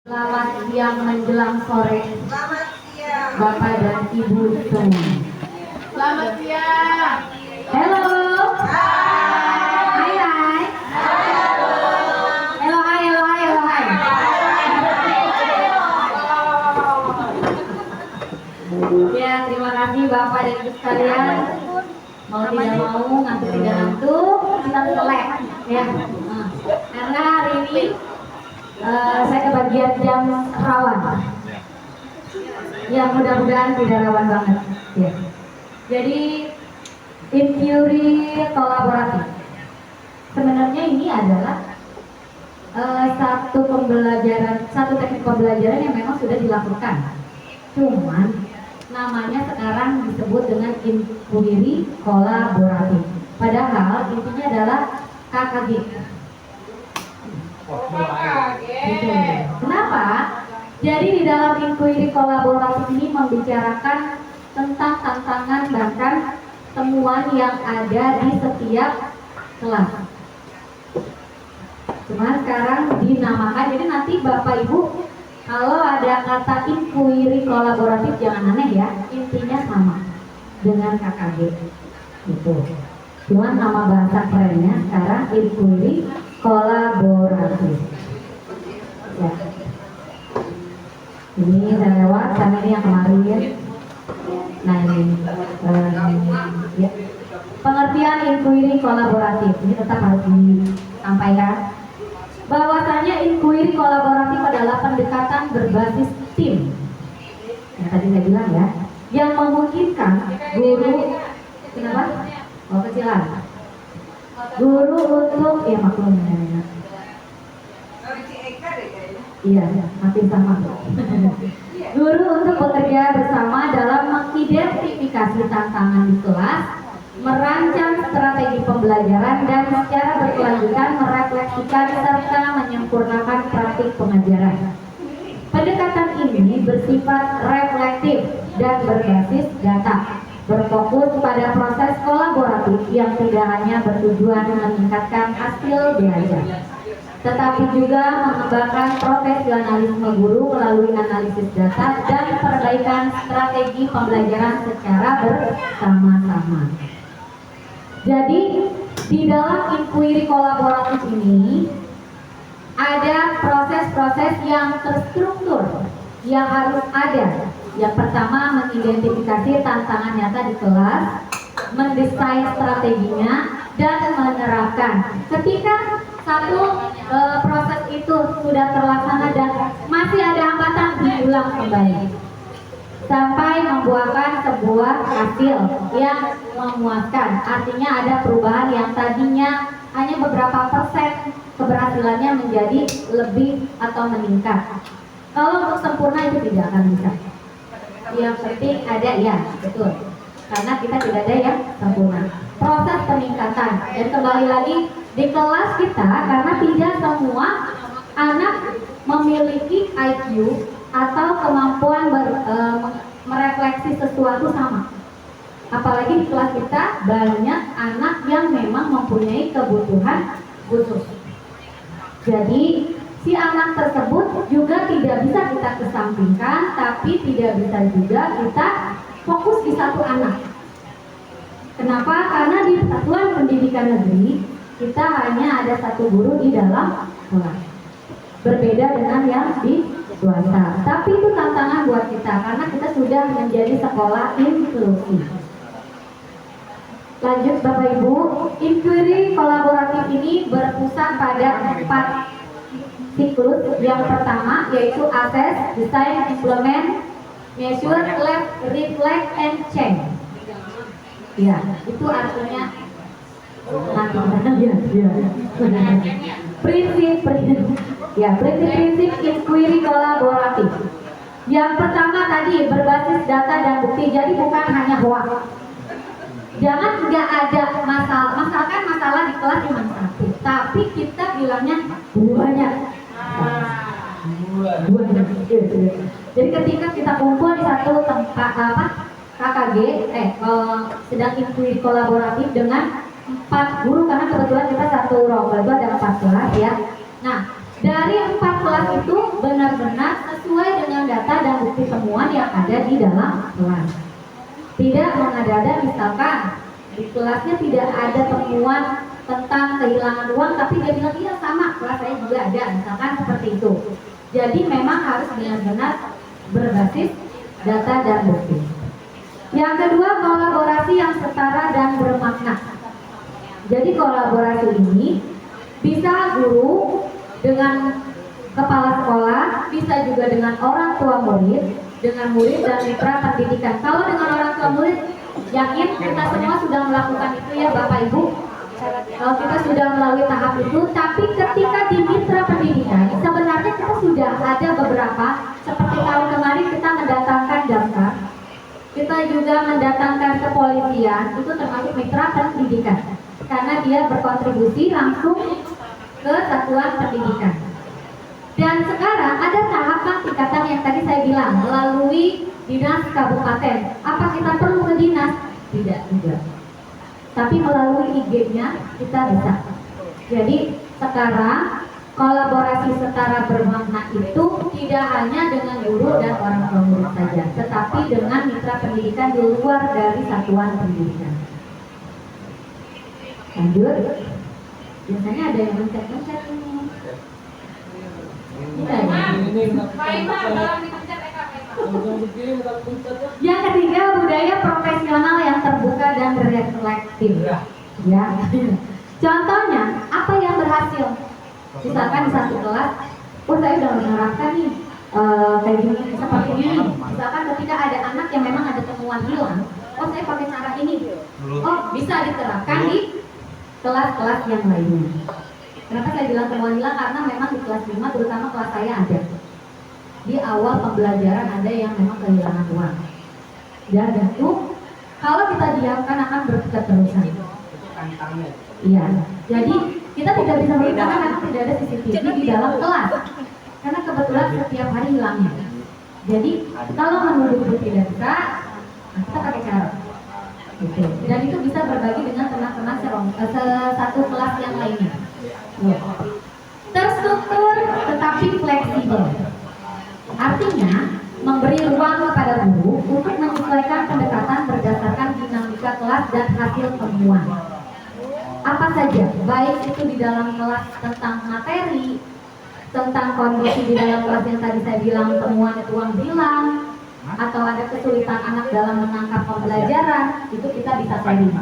Selamat siang menjelang sore, Selamat siang. Bapak dan Ibu semua. Selamat siang. Halo. Hai hai. Halo hai, halo hai, halo hai. Ya, terima kasih Bapak dan Ibu sekalian. Mau tidak mau, ngantuk tidak ngantuk, kita selek ya. Karena hari ini saya kebagian jam rawan. Ya, mudah-mudahan tidak rawan banget. Ya. Jadi inquiry kolaboratif. Sebenarnya ini adalah satu teknik pembelajaran yang memang sudah dilakukan. Cuman namanya sekarang disebut dengan inquiry kolaboratif. Padahal intinya adalah KKG. Gitu. Kenapa? Jadi di dalam inquiry kolaboratif ini membicarakan tentang tantangan bahkan temuan yang ada di setiap kelas. Cuma sekarang dinamakan, jadi nanti Bapak Ibu kalau ada kata inquiry kolaboratif jangan aneh ya, intinya sama dengan KKG gitu. Cuma nama bahasa kerennya sekarang inquiry kolaboratif. Ya. Ini udah lewat, sama ini yang kemarin. Nah ini ya. Pengertian inquiry kolaboratif ini tetap harus disampaikan. Bahwasanya inquiry kolaboratif adalah pendekatan berbasis tim. Yang tadi saya bilang ya, yang memungkinkan guru, kenapa? Oh kecilan. Guru untuk ya maklum ya. Iya, makin sama. Guru untuk bekerja bersama dalam mengidentifikasi tantangan di kelas, merancang strategi pembelajaran dan secara berkelanjutan merefleksikan serta menyempurnakan praktik pengajaran. Pendekatan ini bersifat reflektif dan berbasis data, berfokus pada proses kolaboratif yang tidak hanya bertujuan meningkatkan hasil belajar, tetapi juga mengembangkan profesionalisme guru melalui analisis data dan perbaikan strategi pembelajaran secara bersama-sama. Jadi di dalam inquiry kolaboratif ini ada proses-proses yang terstruktur yang harus ada. Yang pertama mengidentifikasi tantangan nyata di kelas, mendesain strateginya dan menerapkan. Ketika satu proses itu sudah terlaksana dan masih ada hambatan, diulang kembali sampai membuahkan sebuah hasil yang memuaskan. Artinya ada perubahan yang tadinya hanya beberapa persen keberhasilannya menjadi lebih atau meningkat. Kalau untuk sempurna itu tidak akan bisa. Yang penting ada ya, betul. Karena kita tidak ada yang sempurna. Proses peningkatan, dan kembali lagi di kelas kita, karena tidak semua anak memiliki IQ atau kemampuan merefleksi sesuatu sama. Apalagi di kelas kita banyak anak yang memang mempunyai kebutuhan khusus. Jadi si anak tersebut juga tidak bisa kita kesampingkan, tapi tidak bisa juga kita fokus di satu anak. Kenapa? Karena di satuan pendidikan negeri kita hanya ada satu guru di dalam kelas. Berbeda dengan yang di swasta. Tapi itu tantangan buat kita karena kita sudah menjadi sekolah inklusif. Lanjut Bapak Ibu, inquiry kolaboratif ini berpusat pada 4 siklus. Yang pertama yaitu assess, design, implement, measure, lab, reflect, and change. Ya, itu artinya prinsip inquiry kolaboratif. Yang pertama tadi berbasis data dan bukti, jadi bukan hanya hoax. Jangan nggak ada masalah, misalkan masalah di kelas cuma satu, tapi kita bilangnya banyak. Jadi ketika kita kumpul di satu tempat KKG, sedang inquiry kolaboratif dengan 4 guru, karena kebetulan kita satu rombel itu ada 4 kelas ya. Nah, Dari 4 kelas itu benar-benar sesuai dengan data dan bukti temuan yang ada di dalam kelas. Tidak mengada-ada, misalkan di kelasnya tidak ada temuan tentang kehilangan uang, tapi dia bilang iya sama, kelas saya juga ada, misalkan seperti itu. Jadi memang harus benar-benar berbasis data dan bukti. Yang kedua, kolaborasi yang setara dan bermakna. Jadi kolaborasi ini bisa guru dengan kepala sekolah, bisa juga dengan orang tua murid, dengan murid dan mitra pendidikan. Kalau dengan orang tua murid, yakin kita semua sudah melakukan itu ya Bapak Ibu. Kalau kita sudah melalui tahap itu, tapi ketika di mitra pendidikan, sebenarnya kita sudah ada beberapa, seperti tahun kemarin kita mendatangkan daftar, kita juga mendatangkan kepolisian, itu termasuk mitra pendidikan, karena dia berkontribusi langsung ke satuan pendidikan. Dan sekarang ada tahapan tingkatan yang tadi saya bilang, melalui dinas kabupaten. Apa kita perlu ke dinas? Tidak juga. Tapi melalui IG-nya kita bisa. Jadi sekarang kolaborasi setara bermakna itu tidak hanya dengan guru dan orang tua murid saja, tetapi dengan mitra pendidikan di luar dari satuan pendidikan. Lanjut. Biasanya ada yang mencet-mencet ini. Yang ketiga, budaya profesional yang terbuka dan reflektif. Ya. Contohnya, apa yang berhasil? Misalkan di satu kelas, saya udah menerapkan nih kayak gini seperti ini. Misalkan ketika ada anak yang memang ada temuan hilang, saya pakai cara ini. Bisa diterapkan di kelas-kelas yang lainnya. Kenapa saya bilang temuan hilang? Karena memang di kelas 5, terutama kelas saya ada. Di awal pembelajaran ada yang memang kehilangan uang. Dan itu kalau kita diamkan akan berketerusan. Iya. Jadi kita tidak bisa melakukan karena tidak ada CCTV di dalam kelas. Karena kebetulan setiap hari hilangnya. Jadi kalau menuduh itu tidak bisa, kita pakai cara. Gitu. Dan itu bisa berbagi dengan teman-teman satu kelas yang lainnya. Ya. Terstruktur tetapi fleksibel. Artinya memberi ruang kepada guru untuk menyesuaikan pendekatan berdasarkan dinamika kelas dan hasil temuan. Apa saja, baik itu di dalam kelas tentang materi, tentang kondisi di dalam kelas yang tadi saya bilang temuan uang hilang, atau ada kesulitan anak dalam menangkap pembelajaran, itu kita bisa sharing.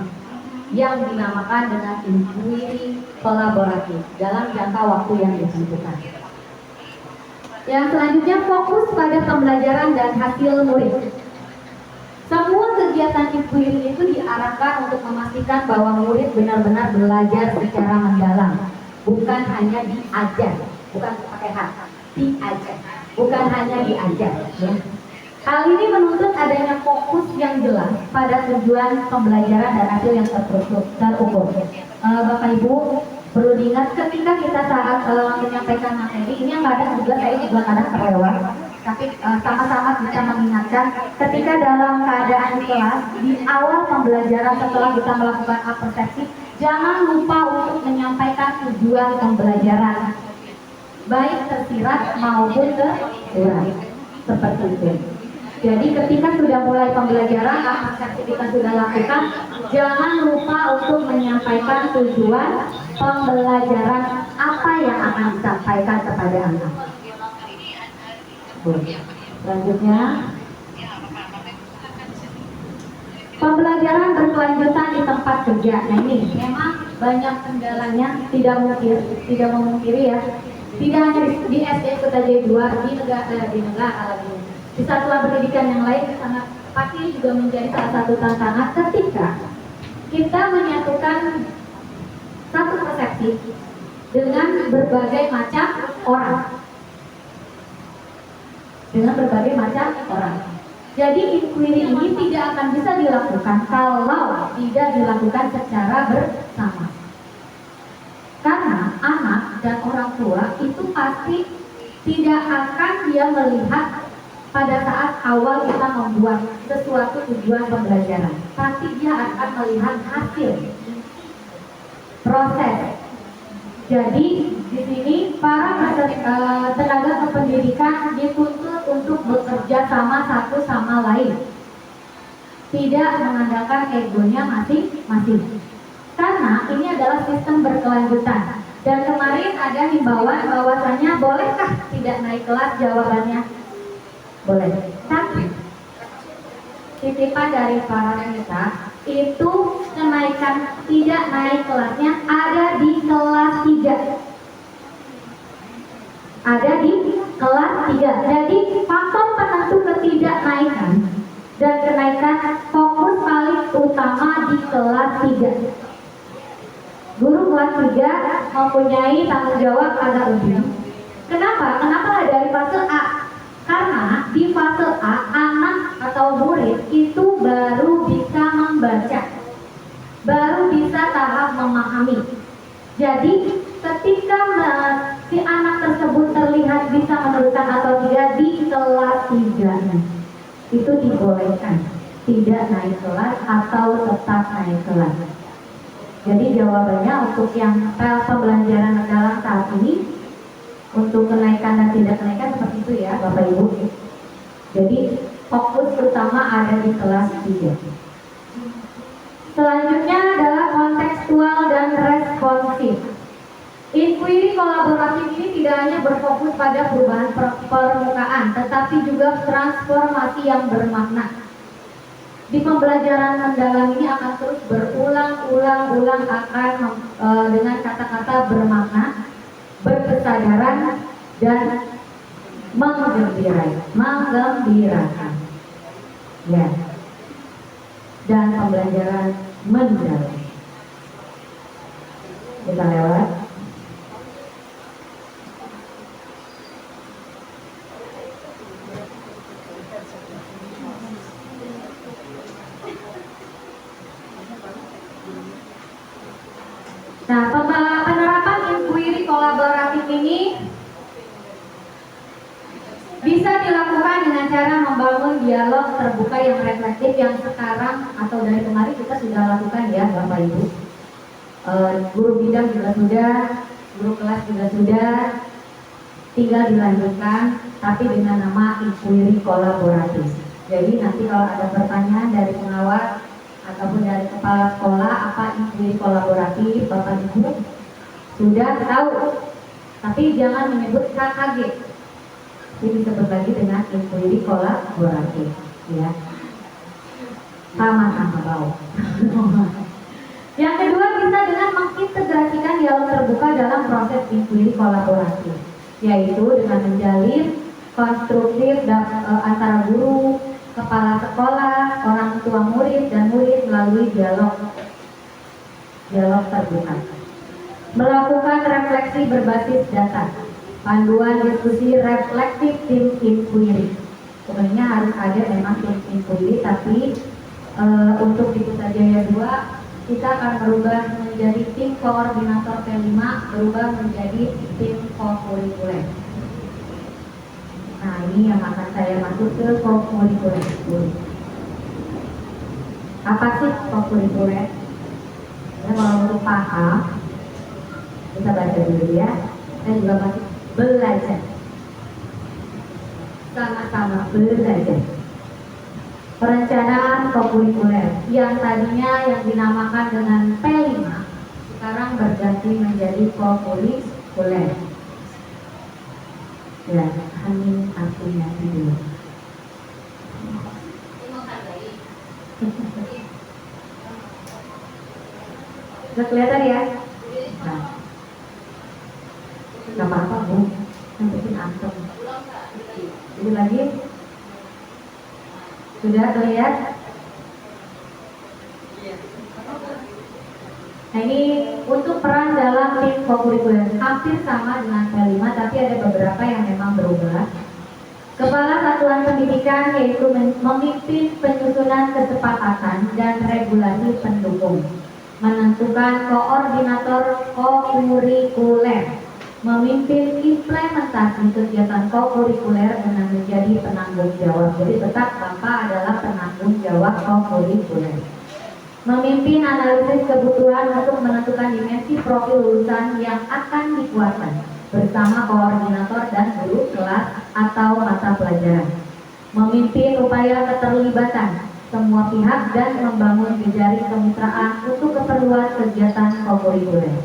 Yang dinamakan dengan inquiry kolaboratif dalam jangka waktu yang ditentukan. Yang selanjutnya, fokus pada pembelajaran dan hasil murid. Semua kegiatan inquiry itu diarahkan untuk memastikan bahwa murid benar-benar belajar secara mendalam, bukan hanya diajar, bukan pakai hak, diajar, bukan hanya diajar. Ya. Hal ini menuntut adanya fokus yang jelas pada tujuan pembelajaran dan hasil yang terukur. Bapak Ibu perlu diingat ketika kita saat menyampaikan materi ini, yang kadang juga saya juga kadang terlewat, tapi sama-sama bisa mengingatkan ketika dalam keadaan di kelas di awal pembelajaran setelah kita melakukan persepsi, jangan lupa untuk menyampaikan tujuan pembelajaran baik tersirat maupun tersurat seperti itu. Jadi ketika sudah mulai pembelajaran, persepsi kita sudah lakukan, jangan lupa untuk menyampaikan tujuan pembelajaran apa yang akan disampaikan kepada anak. Selanjutnya, pembelajaran berkelanjutan di tempat kerja. Nah ini memang banyak kendalanya, tidak memungkiri ya. Tidak hanya di SD Kota J2, di satuan pendidikan yang lain sangat pasti juga menjadi salah satu tantangan ketika kita menyatukan satu persepsi dengan berbagai macam orang. Jadi inquiry ini tidak akan bisa dilakukan kalau tidak dilakukan secara bersama. Karena anak dan orang tua itu pasti tidak akan dia melihat pada saat awal kita membuat sesuatu tujuan pembelajaran. Pasti dia akan melihat hasil, proses. Jadi di sini para tenaga kependidikan dituntut untuk bekerja sama satu sama lain, tidak mengandalkan egonya masing-masing. Karena ini adalah sistem berkelanjutan. Dan kemarin ada himbauan bahwasanya bolehkah tidak naik kelas, jawabannya boleh. Tapi titipan dari para kita itu kenaikan tidak naik kelasnya ada di kelas 3. Ada di kelas 3. Jadi faktor penentu ketidaknaikan dan kenaikan fokus paling utama di kelas 3. Guru kelas 3 mempunyai tanggung jawab agak lebih. Kenapa? Kenapa dari fase A? Karena di fase A anak atau murid itu baru bisa membaca, baru bisa tahap memahami. Jadi ketika si anak tersebut terlihat bisa meneruskan atau tidak di kelas 3 itu dibolehkan tidak naik kelas atau tetap naik kelas. Jadi jawabannya untuk yang pembelajaran mendalam saat ini, untuk kenaikan dan tidak kenaikan seperti itu ya Bapak Ibu. Jadi fokus utama ada di kelas 3. Selanjutnya adalah kontekstual dan responsif. Inquiry kolaboratif ini tidak hanya berfokus pada perubahan permukaan, tetapi juga transformasi yang bermakna. Di pembelajaran mendalam ini akan terus berulang-ulang akan dengan kata-kata bermakna, berkesadaran, dan menggembirakan. Ya. Dan pembelajaran mendalam. Kita lewat. Nah, penerapan inquiry kolaboratif ini bisa dilakukan dengan cara membangun dialog terbuka yang reflektif yang sekarang atau dari kemarin kita sudah lakukan ya Bapak Ibu. Guru bidang juga sudah, guru kelas juga sudah, tinggal dilanjutkan tapi dengan nama inquiry kolaboratif. Jadi nanti kalau ada pertanyaan dari pengawas ataupun dari kepala sekolah apa inquiry kolaboratif, Bapak Ibu sudah tahu, tapi jangan menyebut KKG. Ini disebut lagi dengan inquiry kolaboratif, ya. Sama-sama tahu. Yang kedua bisa dengan mengintegrasikan dialog terbuka dalam proses inquiry kolaboratif, yaitu dengan menjalin konstruktif antara guru, kepala sekolah, orang tua murid, dan murid melalui dialog terbuka. Melakukan refleksi berbasis data, panduan diskusi reflektif tim inquiry. Sebenarnya harus ada memang tim inquiry, tapi untuk di Putrajaya 2 kita akan berubah menjadi tim koordinator P5, berubah menjadi tim kokurikuler. Nah, ini yang akan saya masuk ke kokurikuler. Apa sih kokurikuler? Ya, kalau untuk paham, kita baca dulu ya. Saya juga masih belajar. Sama-sama belajar. Perencanaan kokurikuler yang tadinya yang dinamakan dengan P5 sekarang berganti menjadi kokurikuler. Ya, ini artinya dulu. Sudah kelihatan ya? Nah, nggak apa-apa Bu, yang penting antum. Ini lagi. Sudah terlihat? Nah, ini untuk peran dalam tim kokurikuler hampir sama dengan P5, tapi ada beberapa yang memang berubah. Kepala Satuan Pendidikan yaitu memimpin penyusunan kesepakatan dan regulasi pendukung, menentukan koordinator kokurikuler, memimpin implementasi kegiatan kokurikuler dengan menjadi penanggung jawab. Jadi tetap Bapak adalah penanggung jawab kokurikuler. Memimpin analisis kebutuhan untuk menentukan dimensi profil lulusan yang akan dikuatkan bersama koordinator dan guru kelas atau mata pelajaran. Memimpin upaya keterlibatan semua pihak dan membangun jejaring kemitraan untuk keperluan kegiatan kokurikuler.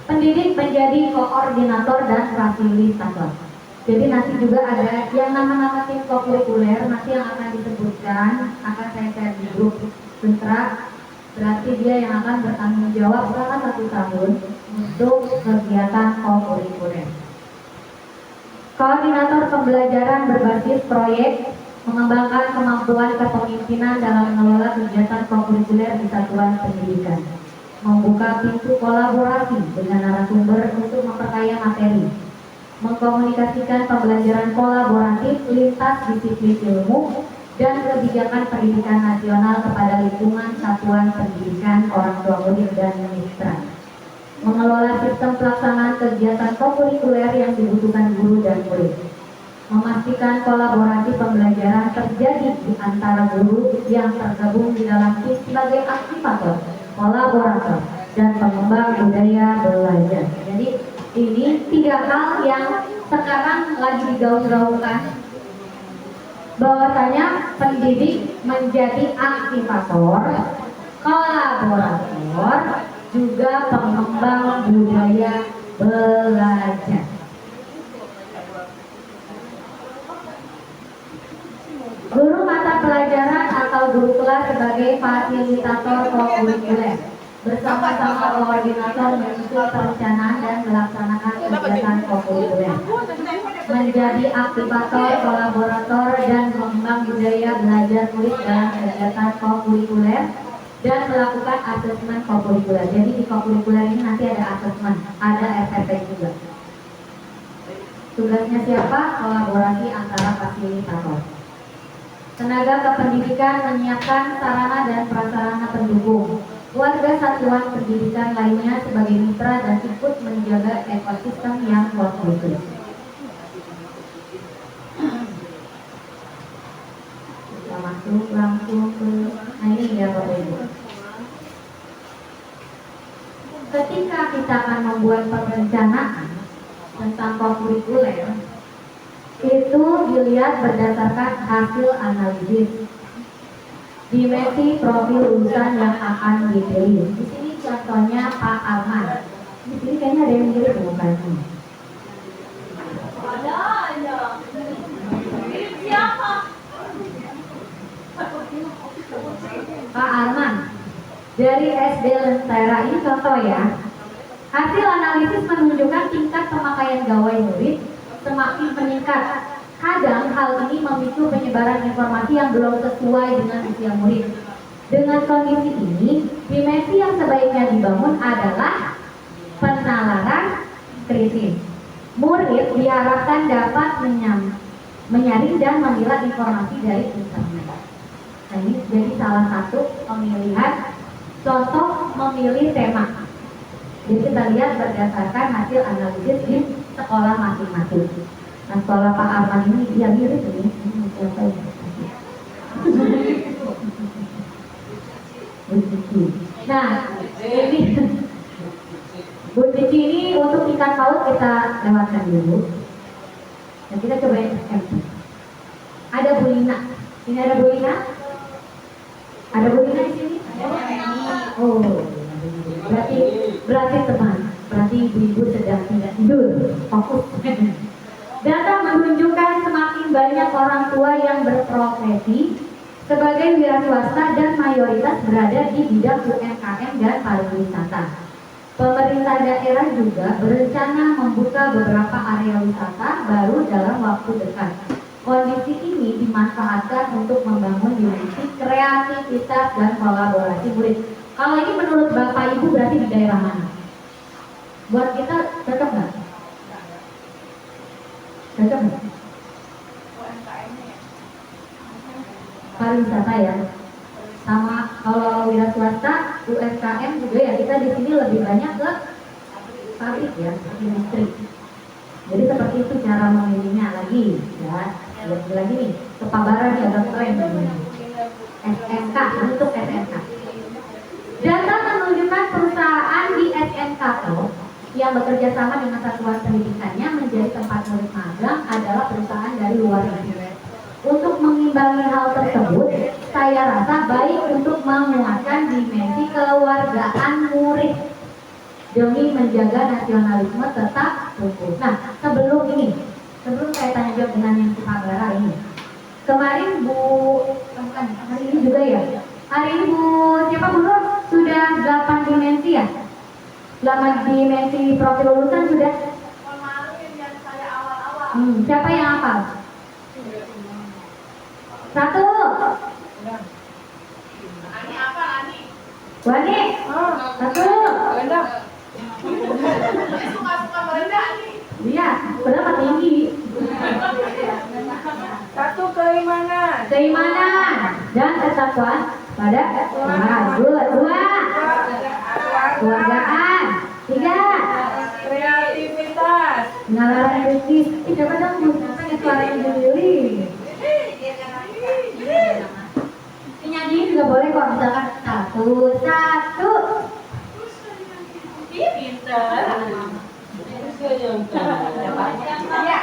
Pendidik menjadi koordinator dan fasilitator. Jadi nanti juga ada yang nama-nama tim kokurikuler nanti yang akan disebutkan, akan saya share di grup sentra. Berarti dia yang akan bertanggung jawab selama 1 tahun untuk kegiatan kokurikuler. Koordinator pembelajaran berbasis proyek mengembangkan kemampuan kepemimpinan dalam mengelola kegiatan kokurikuler di satuan pendidikan. Membuka pintu kolaborasi dengan narasumber untuk memperkaya materi, mengkomunikasikan pembelajaran kolaboratif lintas disiplin ilmu dan kebijakan pendidikan nasional kepada lingkungan satuan pendidikan, orang tua murid dan mitra, mengelola sistem pelaksanaan kegiatan kokurikuler yang dibutuhkan guru dan murid, memastikan kolaborasi pembelajaran terjadi di antara guru yang tergabung di dalam tim sebagai aktivator, kolaborator, dan pengembang budaya belajar. Jadi ini 3 hal yang sekarang lagi digaung-gaungkan, bahwasanya pendidik menjadi aktivator, kolaborator, juga pengembang budaya belajar. Guru mata pelajaran atau guru kelas sebagai fasilitator kokurikuler bersama-sama koordinator menyusun perencanaan dan melaksanakan kegiatan kokurikuler, menjadi aktivator, kolaborator, dan pengembang budaya belajar murid dalam kegiatan kokurikuler dan melakukan asesmen kokurikuler. Jadi di kokurikuler ini nanti ada asesmen, ada SPP juga. Tugasnya siapa? Kolaborasi antara fasilitator. Tenaga kependidikan menyiapkan sarana dan prasarana pendukung. Warga satuan pendidikan lainnya sebagai mitra dan ikut menjaga ekosistem yang kondusif. Kita masuk langsung ke, nah ini ya Bapak Ibu. Ketika kita akan membuat perencanaan tentang kokurikuler, itu dilihat berdasarkan hasil analisis dimensi profil lulusan yang akan dipilih. Di sini contohnya Pak Arman. Di sini kayaknya ada yang mirip mukanya. Ada. Mirip siapa? Pak Arman dari SD Lentera, ini contoh ya. Hasil analisis menunjukkan tingkat pemakaian gawai murid semakin meningkat. Kadang hal ini memicu penyebaran informasi yang belum sesuai dengan usia murid. Dengan kondisi ini, dimensi yang sebaiknya dibangun adalah penalaran kritis. Murid diharapkan dapat menyaring dan memilah informasi dari internet. Nah, ini jadi salah satu pemilihan contoh memilih tema. Jadi kita lihat berdasarkan hasil analisis di sekolah masing-masing. Nah, sekolah Pak Arman ini dia mirip ini. Nah, ini Bu Cici ini untuk tingkat PAUD kita lewatkan dulu. Dan kita coba yang SMP. Ada Bu Lina. Ini ada Bu Lina? Ada Bu Lina di sini? Oh, berarti teman. Berarti ibu-ibu sedang tidak tidur, fokus. Data menunjukkan semakin banyak orang tua yang berprofesi sebagai wira swasta dan mayoritas berada di bidang UMKM dan pariwisata. Pemerintah daerah juga berencana membuka beberapa area wisata baru dalam waktu dekat. Kondisi ini dimanfaatkan untuk membangun dimensi kreativitas dan kolaborasi murid. Kalau ini menurut Bapak Ibu berarti di daerah mana? Buat kita cocok nggak? Cocok nggak? Pariwisata ya. Sama kalau wira swasta, UMKM juga ya, kita di sini lebih banyak ke pabrik ya, industri. Jadi seperti itu cara memilihnya lagi ya. lagi nih, kepabaran nih agak keren nih. SNK, untuk SNK. Data menunjukkan perusahaan di SNK yang bekerja sama dengan satuan pendidikannya menjadi tempat murid magang adalah perusahaan dari luar negeri. Untuk mengimbangi hal tersebut, saya rasa baik untuk menguatkan dimensi kewargaan murid demi menjaga nasionalisme tetap tumbuh. Nah, sebelum saya tanya jawab dengan yang Kepagara ini, kemarin Bu, bukan, hari ini juga ya? Hari ini Bu, siapa Bu Nur? Sudah 8 dimensi ya? 8 dimensi profil lulusan sudah? Kemarin yang saya awal-awal. Siapa yang hafal? 1. Ani apa Ani? Wani. 1. Suka-suka merendah Ani. Iya, berapa tinggi? 1 keimanan. Keimanan dan ketakwaan pada Tuhan. 2. Kewargaan. 3. Kreativitas. Penalaran kritis. Coba dong Bu, pakai suaranya Juli. Nyanyi juga boleh kok, misalkan 1. Ih, pinter. Ya,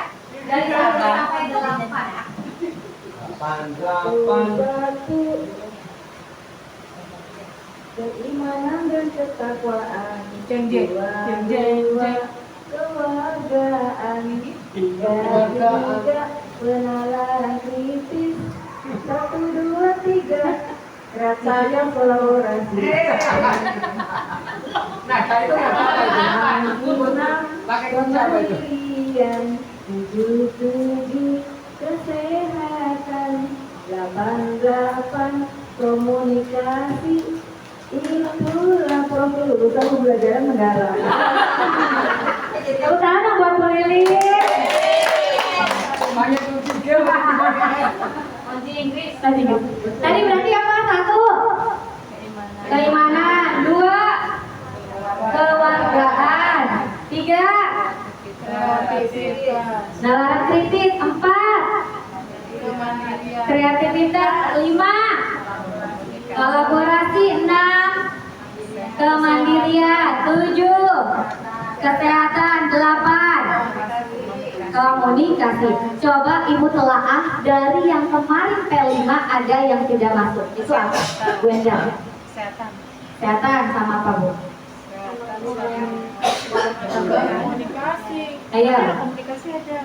dari 1 sampai 8. 1. Keimanan dan ketakwaan. Jeng. Kewargaan. 3. Penalaran kritis. 1, 2, 3. Rasanya kolaborasi. Nah, itu Kemandirian. 7 kesehatan. 8 komunikasi. Itulah profil lulusan pembelajaran mendalam. Tepuk tangan buat Bu Lili. Kunci Inggris. Tadi berarti apa? 1. Keimanan. 2. Kewargaan. 3. Nalar kritis. 4. Kreativitas. 5. Kolaborasi. 6. Kemandirian. 7. Kesehatan. 8. Komunikasi. Coba Ibu telaah dari yang kemarin P5 ada yang tidak masuk. Itu apa? Bu Endang. Kesehatan sama apa Bu? Komunikasi. Ayo. Komunikasi ada.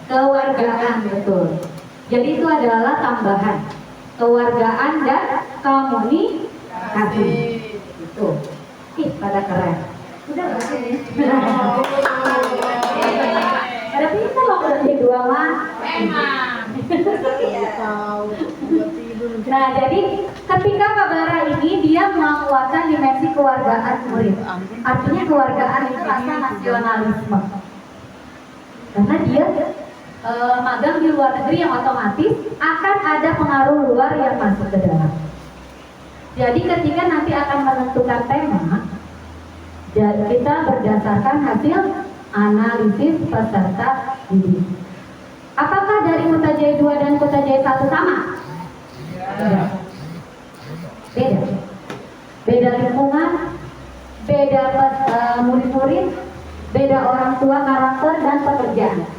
Kewargaan, betul. Jadi itu adalah tambahan. Kewargaan dan komunikasi. Itu. Ih, pada keren. Udah nggak sih? Ada pintar loh berarti 2 mah. Memang. Nah, jadi ketika Kepagara ini dia menguatkan dimensi kewargaan murid. Artinya kewargaan itu rasa nasionalisme. Karena dia magang di luar negeri yang otomatis akan ada pengaruh luar yang masuk ke dalam. Jadi ketika nanti akan menentukan tema, dan kita berdasarkan hasil analisis peserta didik. Apakah dari Kota Jaya 2 dan Kota Jaya 1 sama? Beda. Beda lingkungan, beda murid-murid, beda orang tua, karakter dan pekerjaan.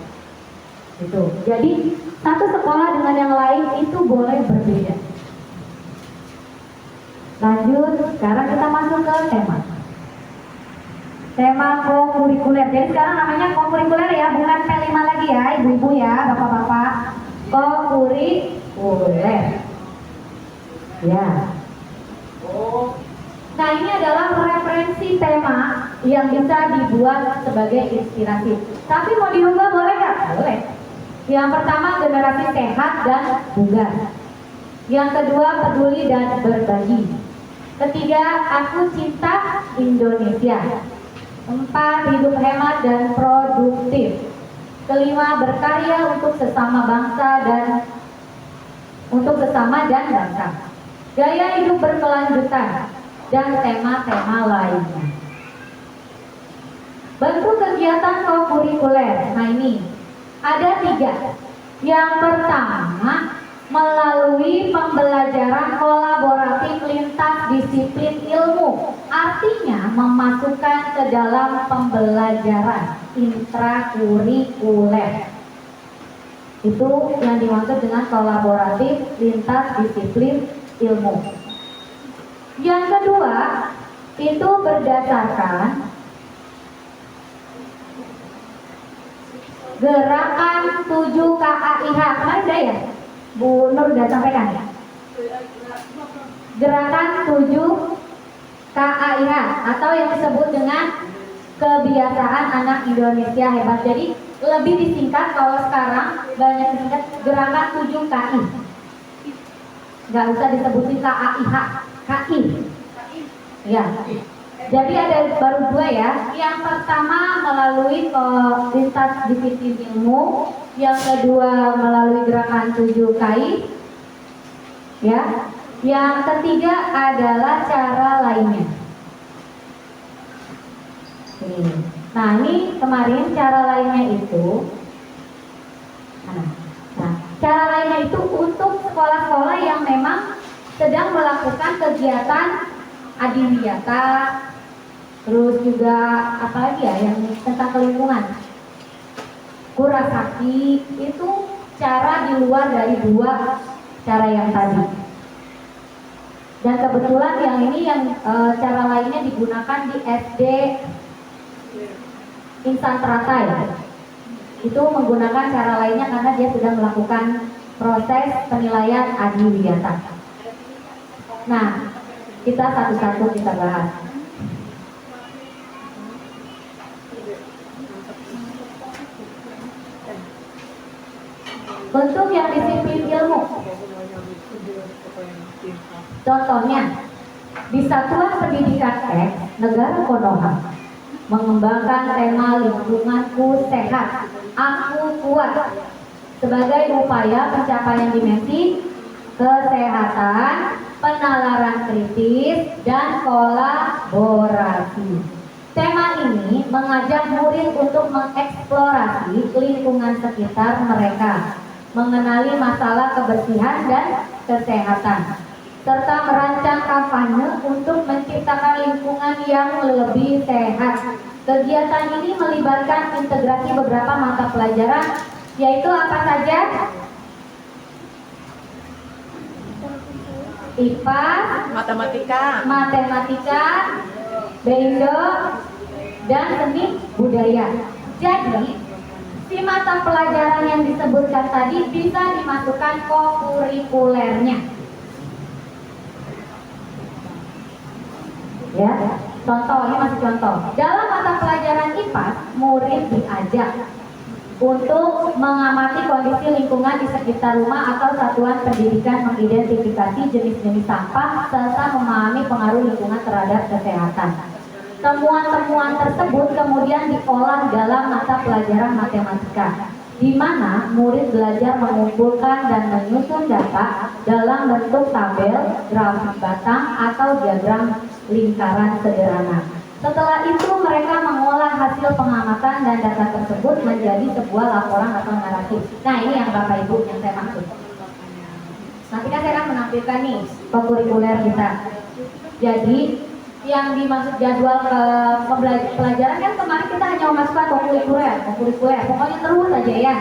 Itu. Jadi satu sekolah dengan yang lain itu boleh berbeda. Lanjut, sekarang kita masuk ke tema. Tema kokurikuler. Jadi sekarang namanya kokurikuler ya, bukan P5 lagi ya, ibu-ibu ya, bapak-bapak. Kokurikuler. Ya. Nah, ini adalah referensi tema yang bisa dibuat sebagai inspirasi. Tapi mau diubah boleh nggak? Boleh. Yang pertama, generasi sehat dan bugar. Yang kedua, peduli dan berbagi. Ketiga, aku cinta Indonesia. 4, hidup hemat dan produktif. Kelima, berkarya untuk sesama bangsa dan bangsa. Gaya hidup berkelanjutan dan tema-tema lainnya. Bentuk kegiatan kokurikuler. Nah ini ada 3. Yang pertama, melalui pembelajaran kolaboratif lintas disiplin ilmu, artinya memasukkan ke dalam pembelajaran intrakurikuler. Itu yang dimaksud dengan kolaboratif lintas disiplin ilmu. Yang kedua, itu berdasarkan gerakan 7 KAIH. Kemarin udah ya? Bu Nur udah sampaikan. Gerakan 7 KAIH atau yang disebut dengan kebiasaan anak Indonesia hebat. Jadi lebih disingkat, kalau sekarang banyak disingkat gerakan 7 KI. Gak usah disebutin KAIH, KI. Ya. Jadi ada baru 2 ya. Yang pertama melalui lintas disiplin ilmu, yang kedua melalui gerakan 7 KI. Ya. Yang ketiga adalah cara lainnya. Nah, ini kemarin cara lainnya itu. Nah, cara lainnya itu untuk sekolah-sekolah yang memang sedang melakukan kegiatan adiwiyata, terus juga apalagi ya yang tentang lingkungan, kurasaki, itu cara di luar dari 2 cara yang tadi. Dan kebetulan yang ini yang cara lainnya digunakan di SD Insan Teratai. Itu menggunakan cara lainnya karena dia sudah melakukan proses penilaian adiwiyata. Nah, kita satu-satu kita bahas. Bentuk yang disiplin ilmu. Contohnya, di Satuan Pendidikan X Negara Konoha mengembangkan tema lingkunganku sehat, aku kuat sebagai upaya pencapaian dimensi kesehatan, penalaran kritis, dan kolaborasi. Tema ini mengajak murid untuk mengeksplorasi lingkungan sekitar mereka, mengenali masalah kebersihan dan kesehatan, serta merancang kampanye untuk menciptakan lingkungan yang lebih sehat. Kegiatan ini melibatkan integrasi beberapa mata pelajaran, yaitu apa saja? IPA, matematika, Indo, dan seni budaya. Jadi, si mata pelajaran yang disebutkan tadi bisa dimasukkan kokurikulernya. Ya, contoh, ini masih contoh. Dalam mata pelajaran IPA, murid diajak untuk mengamati kondisi lingkungan di sekitar rumah atau satuan pendidikan, mengidentifikasi jenis-jenis sampah, serta memahami pengaruh lingkungan terhadap kesehatan. Temuan-temuan tersebut kemudian diolah dalam mata pelajaran matematika, di mana murid belajar mengumpulkan dan menyusun data dalam bentuk tabel, grafik batang, atau diagram lingkaran sederhana. Setelah itu mereka mengolah hasil pengamatan dan data tersebut menjadi sebuah laporan atau naratif. Nah, ini yang Bapak Ibu yang saya maksud. Nanti kan saya akan menampilkan nih kokurikuler kita. Jadi yang dimaksud jadwal pelajaran kan kemarin kita hanya memasukkan kokurikuler, pokoknya terus saja ya.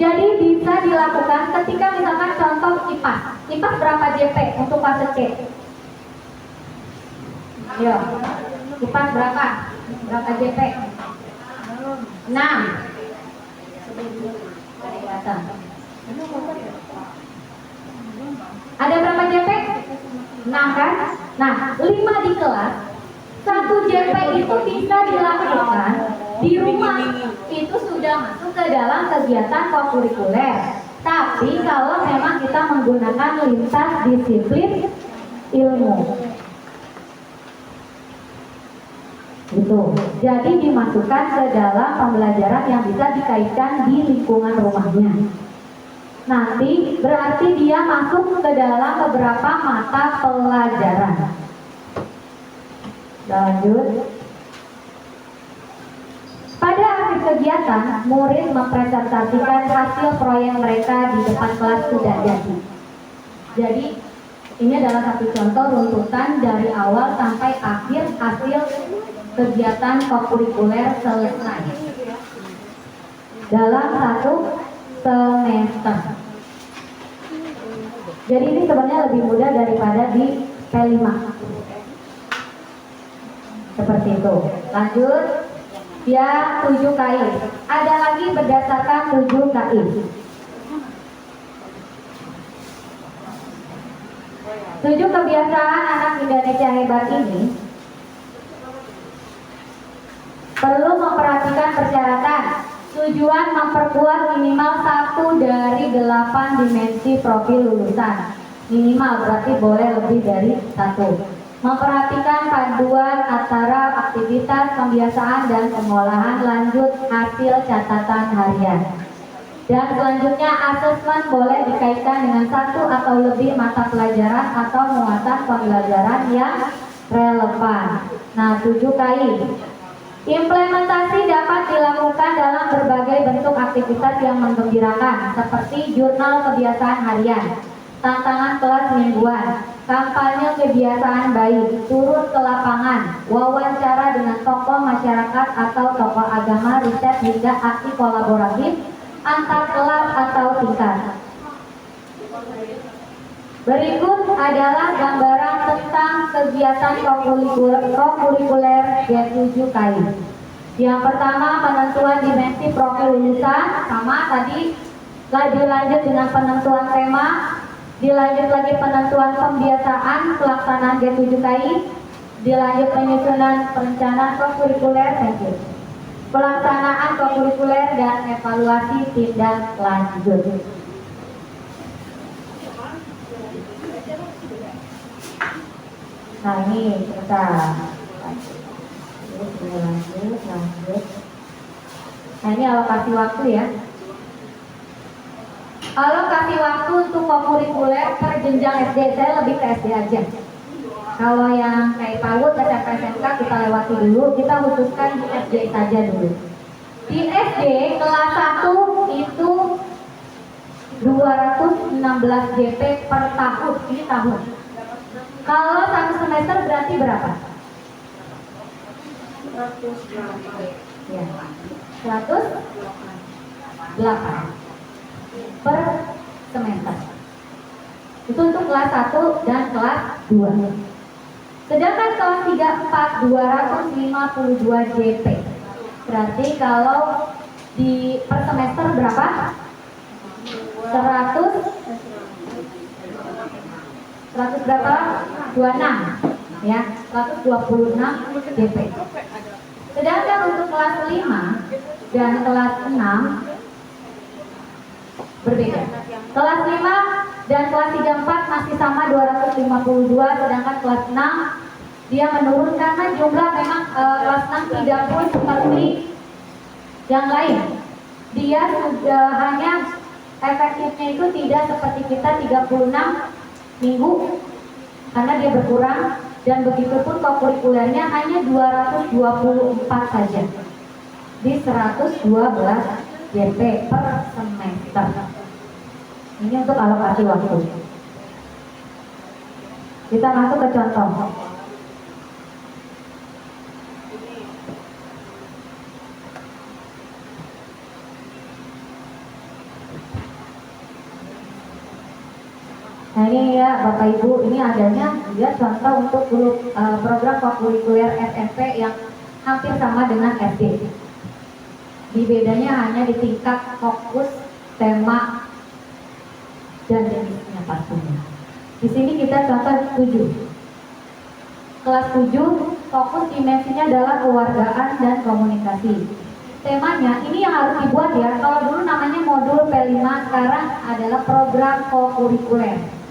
Jadi bisa dilakukan ketika misalkan contoh IPA. IPA berapa JP untuk fase C? Yo, IPA berapa? Berapa JP? 6. Ada berapa JP? 6 kan? Nah, 5 di kelas, 1 JP itu bisa dilakukan di rumah. Itu sudah masuk ke dalam kegiatan kokurikuler. Tapi kalau memang kita menggunakan lintas disiplin ilmu, gitu. Jadi dimasukkan ke dalam pembelajaran yang bisa dikaitkan di lingkungan rumahnya. Nanti berarti dia masuk ke dalam beberapa mata pelajaran. Lanjut. Pada akhir kegiatan, murid mempresentasikan hasil proyek mereka di depan kelas sudah jadi. Jadi ini adalah satu contoh runtutan dari awal sampai akhir hasil kegiatan kokurikuler selesai dalam satu semester. Jadi ini sebenarnya lebih mudah daripada di P5. Seperti itu. Lanjut. Ya, 7 KI. Ada lagi berdasarkan 7 KI. 7 kebiasaan anak Indonesia hebat ini perlu memperhatikan persyaratan. Tujuan memperkuat minimal 1 dari 8 dimensi profil lulusan. Minimal berarti boleh lebih dari 1. Memperhatikan paduan antara aktivitas, pembiasaan, dan pengolahan lanjut hasil catatan harian. Dan selanjutnya asesmen boleh dikaitkan dengan 1 atau lebih mata pelajaran atau muatan pembelajaran yang relevan. Nah, 7 KI. Implementasi dapat dilakukan dalam berbagai bentuk aktivitas yang menggembirakan, seperti jurnal kebiasaan harian, tantangan kelas mingguan, kampanye kebiasaan baik, turun ke lapangan, wawancara dengan tokoh masyarakat atau tokoh agama, riset hingga aksi kolaboratif antar kelas atau tingkat. Berikut adalah gambaran tentang kegiatan kokurikuler G7KI. Yang pertama, penentuan dimensi profil lulusan, sama tadi. Dilanjut dengan penentuan tema, dilanjut lagi penentuan pembiasaan pelaksanaan G7KI, dilanjut penyusunan perencanaan kokurikuler, pelaksanaan kokurikuler dan evaluasi tindak lanjut. Nah ini kita lanjut. Nah ini alokasi waktu ya. Alokasi waktu untuk kokurikuler per jenjang SD, saya lebih ke SD aja. Kalau yang kayak PAUD, SMP, SMK kita lewati dulu, kita khususkan di SD saja dulu. Di SD kelas 1 itu 216 GP per tahun, ini tahun. Kalau satu semester berarti berapa? 108. Ya. 108 per semester. Itu untuk kelas 1 dan kelas 2. Sedangkan kelas 3, 4, 252 JP. Berarti kalau di per semester berapa? 100 berapa? 26 ya, 126 JP. Sedangkan untuk kelas 5 dan kelas 6 berbeda. Kelas 5 dan kelas 3, 4 masih sama 252, sedangkan kelas 6 dia menurun karena jumlah memang kelas 6 tidak pun seperti yang lain. Dia sudah hanya efektifnya itu tidak seperti kita 36 minggu karena dia berkurang, dan begitu pun kokurikulernya hanya 224 saja di 112 JP per semester. Ini untuk alokasi waktu. Kita masuk ke contoh. Nah ini ya Bapak Ibu, ini adanya dia contoh untuk program kokurikuler SMP yang hampir sama dengan SD. Di bedanya hanya di tingkat fokus, tema, dan jenisnya pastinya. Di sini kita contoh 7. Kelas 7 fokus dimensinya adalah kewargaan dan komunikasi. Temanya ini yang harus dibuat ya. Kalau dulu namanya modul P5, sekarang adalah program kokurikuler.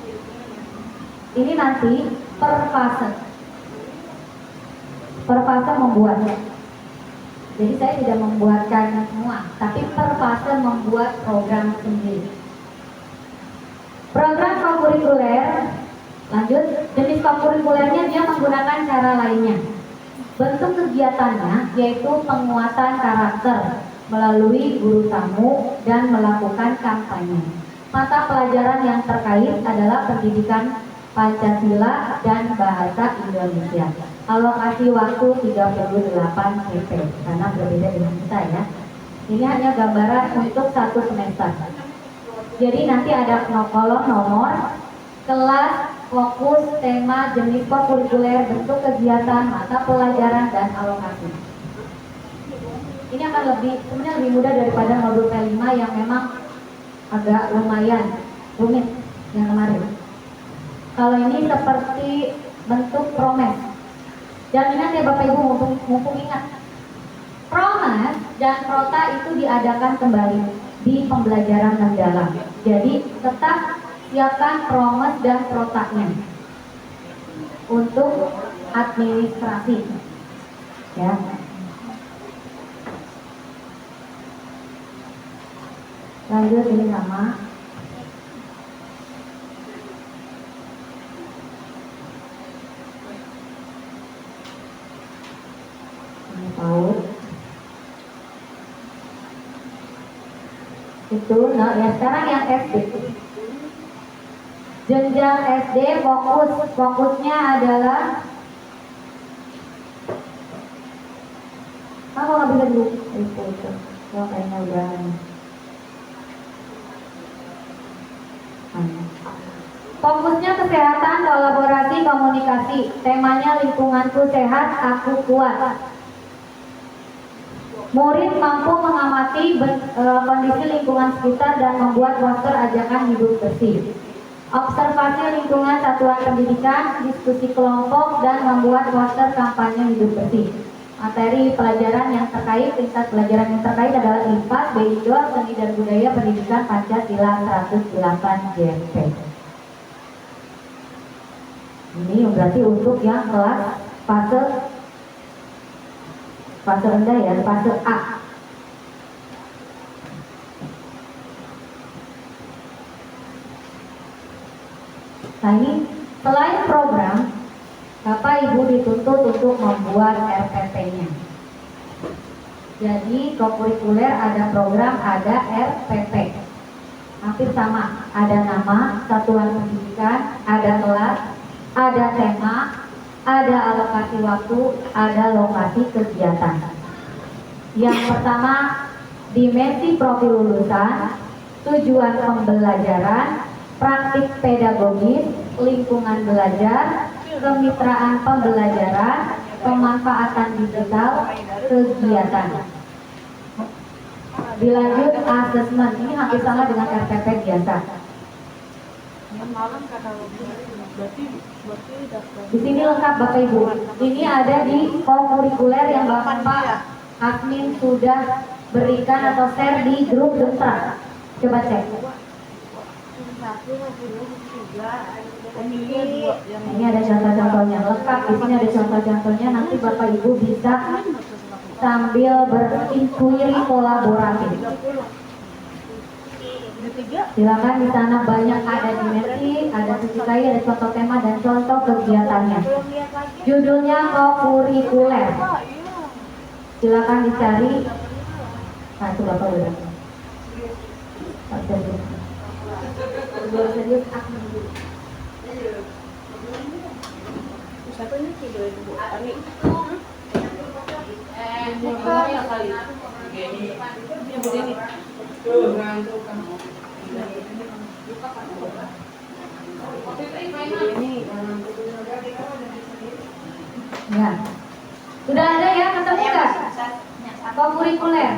Ini nanti per fase membuatnya. Jadi saya tidak membuatkan semua, tapi per fase membuat program sendiri. Program kokurikuler, lanjut, jenis kokurikulernya dia menggunakan cara lainnya. Bentuk kegiatannya yaitu penguatan karakter, melalui guru tamu dan melakukan kampanye. Mata pelajaran yang terkait adalah pendidikan Pancasila dan bahasa Indonesia. Alokasi waktu 38 PP karena berbeda dengan kita ya. Ini hanya gambaran untuk satu semester. Jadi nanti ada kolom nomor, kelas, fokus, tema, jenis kurikuler, bentuk kegiatan, mata pelajaran, dan alokasi. Ini akan sebenarnya lebih mudah daripada modul P5 yang memang agak lumayan rumit yang kemarin. Kalau ini seperti bentuk promes. Dan ingat ya Bapak Ibu, mumpung ingat, promes dan prota itu diadakan kembali di pembelajaran mendalam. Jadi tetap siapkan promes dan protanya untuk administrasi. Ya. Lanjut ini sama. Ini PAUD. Itu, nah ya sekarang yang SD. Jenjang SD fokusnya adalah nggak bisa dulu itu. Oh, kayaknya udah. Fokusnya kesehatan, kolaborasi, komunikasi. Temanya lingkunganku sehat, aku kuat. Murid mampu mengamati kondisi lingkungan sekitar dan membuat poster ajakan hidup bersih. Observasi lingkungan satuan pendidikan, diskusi kelompok, dan membuat poster kampanye hidup bersih. Materi pelajaran yang terkait, tingkat pelajaran yang terkait adalah IPA, BIDO, Seni dan Budaya Pendidikan Pancasila 108 JP. Ini berarti untuk yang kelas fase rendah ya, fase A. Nah ini selain program, Bapak Ibu dituntut untuk membuat RPP-nya. Jadi kokurikuler ada program, ada RPP. Hampir sama, ada nama, satuan pendidikan, ada kelas, ada tema, ada alokasi waktu, ada lokasi kegiatan. Yang pertama, dimensi profil lulusan, tujuan pembelajaran, praktik pedagogis, lingkungan belajar, kemitraan pembelajaran, pemanfaatan digital, kegiatan. Dilanjut asesmen, ini hampir sama dengan RPP biasa. Di sini lengkap Bapak Ibu. Ini ada di kokurikuler yang Bapak admin sudah berikan atau share di grup Dentra. Coba cek. Ini ada contoh-contohnya lengkap. Di sini ada contoh-contohnya. Nanti Bapak Ibu bisa sambil berinquiry kolaboratif. Silakan, di sana banyak ada dimensi, ada susukai, ada contoh tema dan contoh kegiatannya. Judulnya kokurikuler. Silakan dicari. Nah itu Bapak udah. Serius admin dulu. Siapa ini tidur itu Bu? Ani. Bukan ya kali. Ini Bu Deni. Ya. Sudah ada ya, ketemu nggak? Kokurikuler.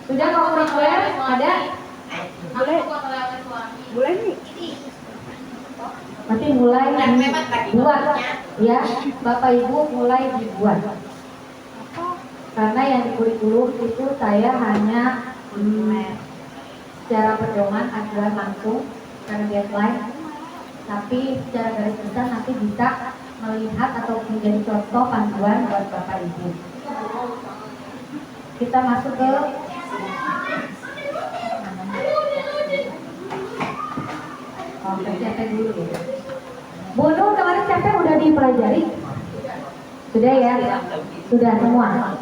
Sudah kokurikuler ada? Boleh nih. Nanti mulai dibuat ya, Bapak Ibu mulai dibuat. Karena yang di kurikulum itu saya hanya secara pedoman ajuan langsung karena deadline, tapi secara garis besar nanti bisa melihat atau menjadi contoh panduan buat Bapak Ibu. Kita masuk ke CP dulu ya. Bu Nur, kemarin CP udah dipelajari? Sudah ya? Sudah semua?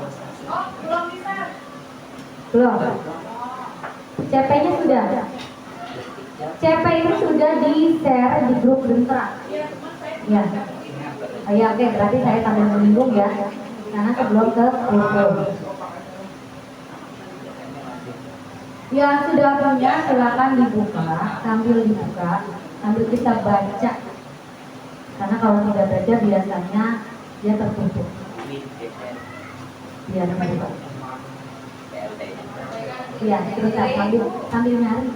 Oh, belum bisa. Belum? CP-nya sudah? CP ini sudah di-share di grup Dentra. Ya. Oh, ya, oke, berarti saya sambil menyinggung ya. Karena sebelum ke grup. Yang sudah punya silakan dibuka, sambil kita baca. Karena kalau tidak baca biasanya dia tertutup. Biar terbuka. Iya, terus sambil nyari.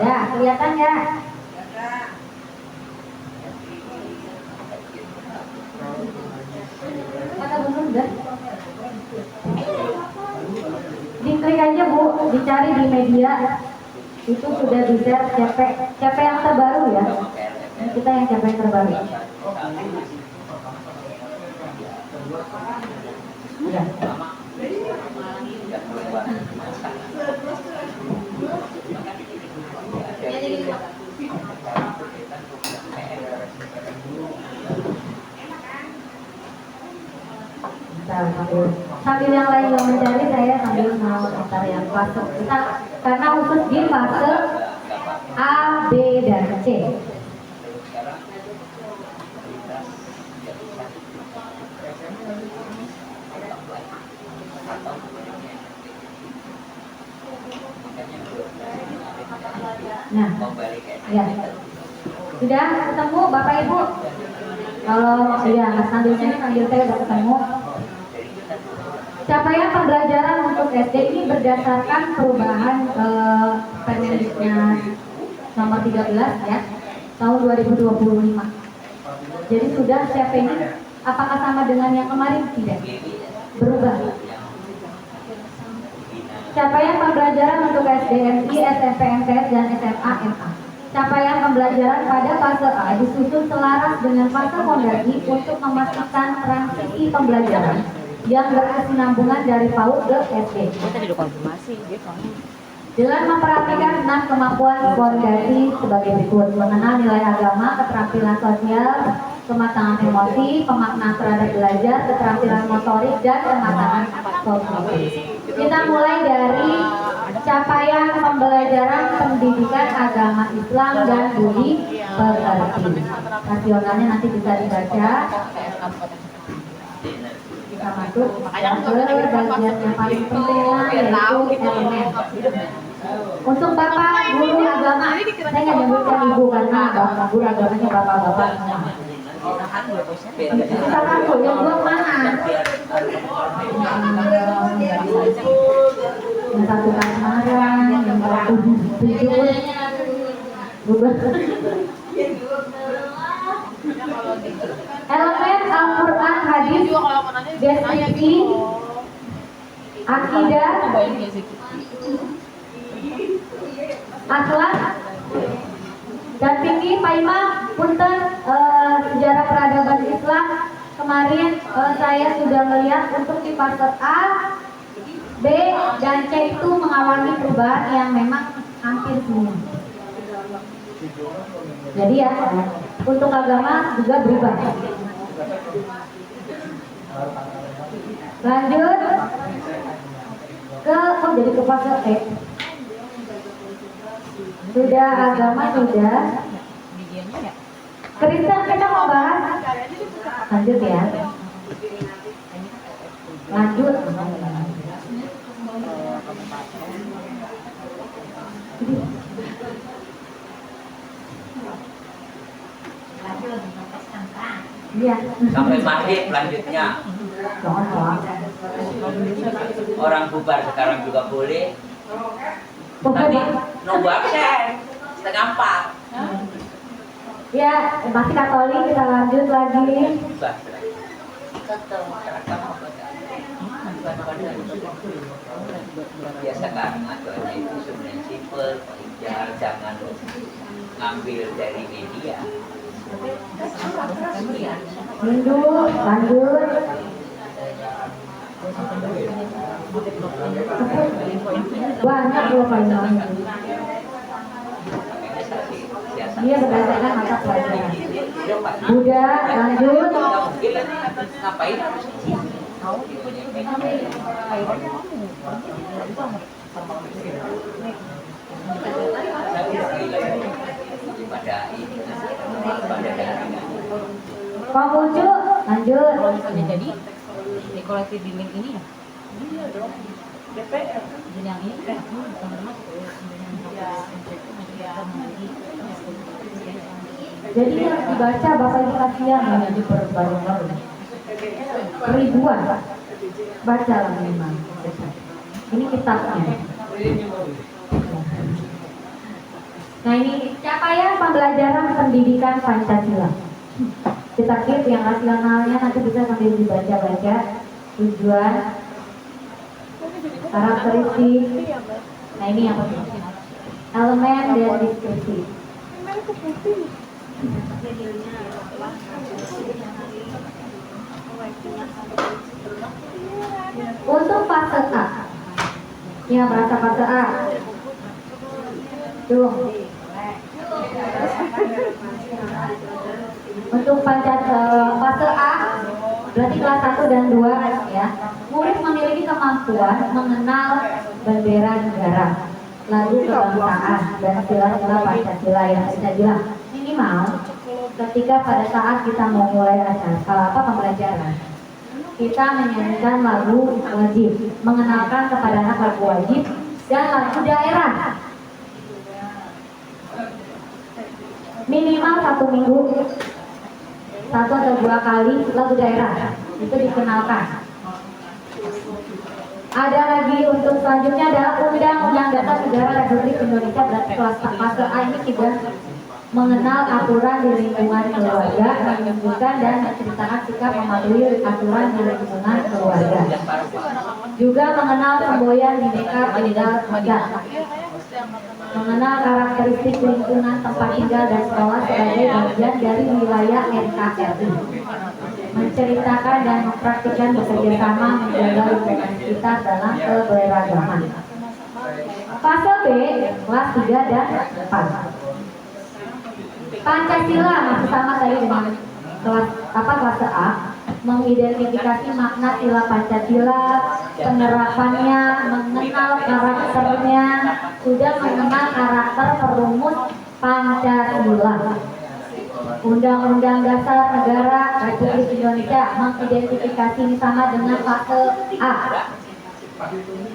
Ya, kelihatan ya? Kata bener enggak? Diklik aja Bu, dicari di media. Itu sudah di-share CP yang terbaru ya. Ini kita yang CP yang terbaru. Ya. Sambil yang lain yang mencari, saya sambil mau antar yang fase kita karena khusus di fase A, B, dan C. Nah, ya. Sudah ketemu Bapak Ibu? Kalau ya sambil saya udah ketemu. Capaian pembelajaran untuk SD ini berdasarkan perubahan Permendiknas nomor 13 ya tahun 2025. Jadi sudah CP ini apakah sama dengan yang kemarin? Tidak, berubah. Capaian pembelajaran untuk SD, MI, SMP, MTS, dan SMA, MA. Capaian pembelajaran pada fase A disusun selaras dengan fase fondasi untuk memastikan transisi pembelajaran yang berkesinambungan dari PAUD ke SD. Dengan memperhatikan 6 kemampuan fondasi sebagai berikut: mengenal nilai agama, keterampilan sosial, kematangan emosi, pemaknaan terhadap belajar, keterampilan motorik, dan kematangan kognitif. Kita mulai dari capaian pembelajaran pendidikan agama Islam dan budi pekerti. Nasionalnya nanti bisa dibaca. Kita masuk ke bagian yang paling penting yaitu elemen. Untuk Bapak guru agama, saya nggak nyebutkan ibu karena Bapak guru agamanya bapak-bapak semua. Kita aku yang dua mana? Yang satu Kasmaran, yang satu tujuh. Elemen Al-Quran, hadis, deskripsi, akidah, akhlak, dan fikih. Pak Imam, punten sejarah peradaban Islam kemarin saya sudah melihat untuk di fase A, B, dan C itu mengalami perubahan yang memang hampir semua. Jadi ya, untuk agama juga berubah. Lanjut ke jadi ke fase E. Sudah agama sudah. Kristen kita mau bahas. Lanjut ya. Lanjut. Iya. Sampai maghrib lanjutnya. Orang bubar sekarang juga boleh. Tadi nunggu absen setengah 4. Ya, masih Katolik, kita lanjut lagi. Ya sekarang aturannya itu sebenarnya simpel, jangan ngambil dari media. Hindu, lanjut. Banyak loh Pak Imam. Dia berdasarkan mata pelajaran. Buddha, lanjut. Gila nih, ngapain harus siang? Mau dipuji Akhirnya kamu pada ini, pada daring. Pak Pucu, lanjut. Kalau misalnya jadi dekorasi dinding ini ya, iya dong. DPR. dinding yang ini kan bukan termasuk ya, dinding yang Jadi harus dibaca, Bapak Ibu kasihan ya jadi berbaru-baru. Ribuan, baca lah minimal. Ini kitabnya. Nah ini capaian pembelajaran pendidikan Pancasila. Kita keep yang rasionalnya nanti bisa sambil dibaca-baca. Tujuan, karakteristik. Nah ini yang penting. Elemen dan deskripsi. Mereka putih. Untuk fase A, ya bahasa fase A. Tuh. Untuk fase A, berarti kelas 1 dan 2 ya. Murid memiliki kemampuan mengenal bendera negara, lagu kebangsaan dan sila-sila Pancasila yang saya bilang minimal ketika pada saat kita mau mulai pembelajaran. Kita menyanyikan lagu wajib, mengenalkan kepada anak lagu wajib dan lagu daerah. Minimal 1 minggu, 1 atau 2 kali lagu daerah itu dikenalkan. Ada lagi untuk selanjutnya adalah Undang-Undang Dasar Negara Republik Indonesia, berarti kelas fase A ini juga mengenal aturan di lingkungan keluarga, menunjukkan dan menceritakan sikap mematuhi aturan di lingkungan keluarga. Juga mengenal semboyan Bhinneka Tunggal Ika, mengenal karakteristik lingkungan tempat tinggal dan sekolah sebagai bagian dari wilayah NKRI, menceritakan dan mempraktikkan bekerja sama menjaga lingkungan sekitar dalam keberagaman. Fase B, kelas 3 dan 4. Pancasila masih sama tadi dengan kelas A, mengidentifikasi makna sila Pancasila, penerapannya, mengenal karakternya, sudah mengenal karakter perumus Pancasila. Undang-Undang Dasar Negara Republik Indonesia mengidentifikasi ini sama dengan fase A.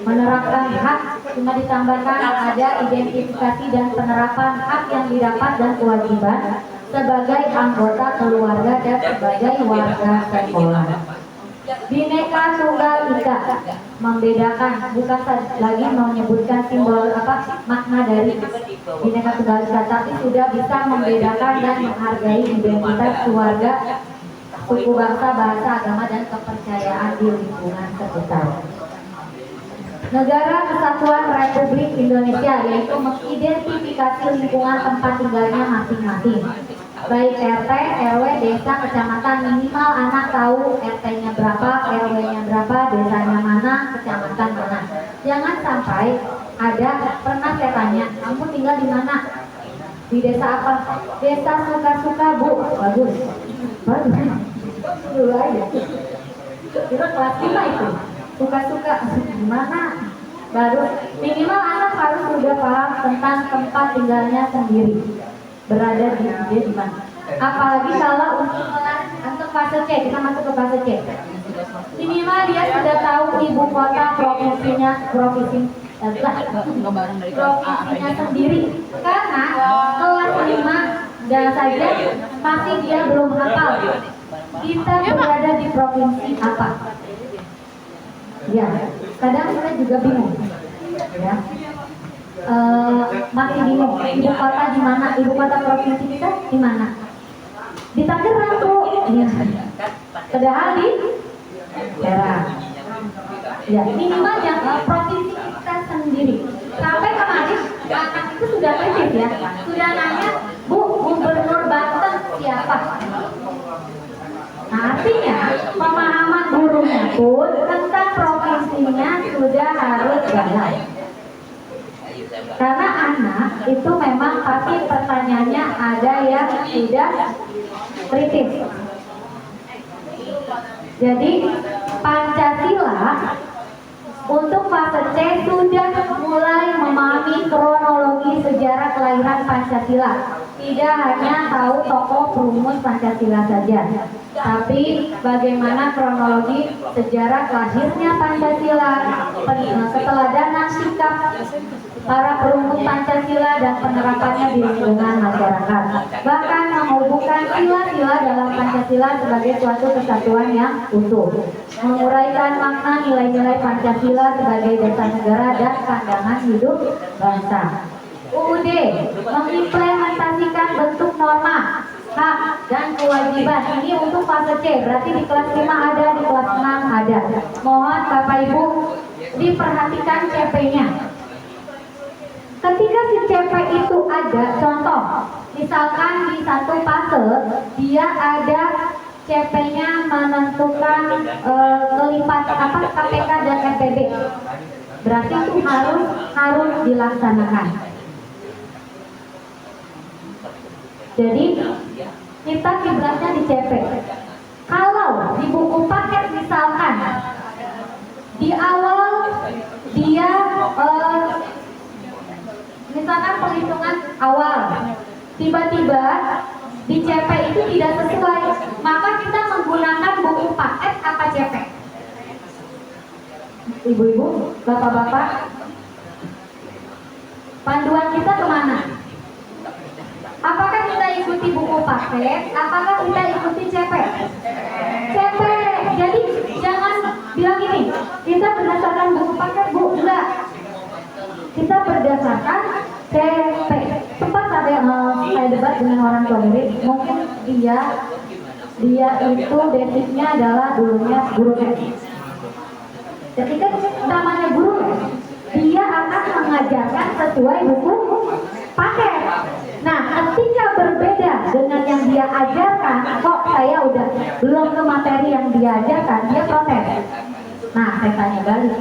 Menerapkan hak, cuma ditambahkan ada identifikasi dan penerapan hak yang didapat dan kewajiban sebagai anggota keluarga dan sebagai warga sekolah. Bhinneka Tunggal Ika membedakan, bukan lagi menyebutkan simbol makna dari Bhinneka Tunggal Ika, tapi sudah bisa membedakan dan menghargai identitas keluarga, suku bangsa, bahasa, agama dan kepercayaan di lingkungan sekitar. Negara Kesatuan Republik Indonesia, yaitu mengidentifikasi lingkungan tempat tinggalnya masing-masing, baik RT, RW, desa, kecamatan. Minimal anak tahu RT-nya berapa, RW-nya berapa, desanya mana, kecamatan mana. Jangan sampai ada, pernah saya tanya, kamu tinggal di mana? Di desa apa? Desa Suka-Suka, Bu. Bagus. Dulu aja. Kita kelas 5 itu. Suka-suka gimana, baru minimal anak harus sudah paham tentang tempat tinggalnya sendiri, berada di mana. Apalagi kalau untuk fase C, kita masuk ke fase C, minimal dia sudah tahu ibu kota provinsinya sendiri, karena kelas 5 dan saja masih dia belum hafal kita berada di provinsi apa. Ya, kadang kita juga bingung, ya, masih bingung. Ibu kota di mana? Ibu kota provinsi kita di mana? Di Tangerang tuh. Ya. Padahal di daerah. Ya, minimal yang provinsi kita sendiri. Sampai kemarin anak itu sudah kritis ya, sudah nanya, Bu, Gubernur Banten siapa? Nah, artinya pemahaman gurunya pun tentang provinsinya sudah harus banyak. Karena anak itu memang pasti pertanyaannya ada yang sudah kritis. Jadi Pancasila untuk fase C sudah mulai memahami kronologi sejarah kelahiran Pancasila. Tidak hanya tahu tokoh perumus Pancasila saja, tapi bagaimana kronologi sejarah lahirnya Pancasila, keteladanan sikap para perumus Pancasila dan penerapannya di lingkungan masyarakat. Bahkan menghubungkan sila-sila dalam Pancasila sebagai suatu kesatuan yang utuh. Menguraikan makna nilai-nilai Pancasila sebagai dasar negara dan pandangan hidup bangsa. UUD mengimplementasikan bentuk norma, hak, dan kewajiban. Ini untuk fase C, berarti di kelas 5 ada, di kelas 6 ada. Mohon Bapak Ibu diperhatikan CP-nya. Ketika si CP itu ada, contoh, misalkan di satu fase dia ada CP-nya menentukan kelipat KPK dan MPB, berarti itu harus dilaksanakan. Jadi kita kiblatnya di CP. Kalau di buku paket misalkan di awal dia misalkan perhitungan awal, tiba-tiba di CP itu tidak sesuai, maka kita menggunakan buku paket apa CP? Ibu-ibu, bapak-bapak, panduan kita kemana? Apakah kita ikuti buku paket? Apakah kita ikuti CP? CP. Jadi jangan bilang gini, kita berdasarkan buku paket, Bu. Enggak. Kita berdasarkan CP. Sempat saya debat dengan orang tua murid, mungkin dia itu basicnya adalah dulunya guru les. Ketika namanya guru les, dia akan mengajarkan sesuai buku paket. Nah, ketika berbeda dengan yang dia ajarkan, kok saya udah belum ke materi yang dia ajarkan, dia protes. Nah, saya tanya balik,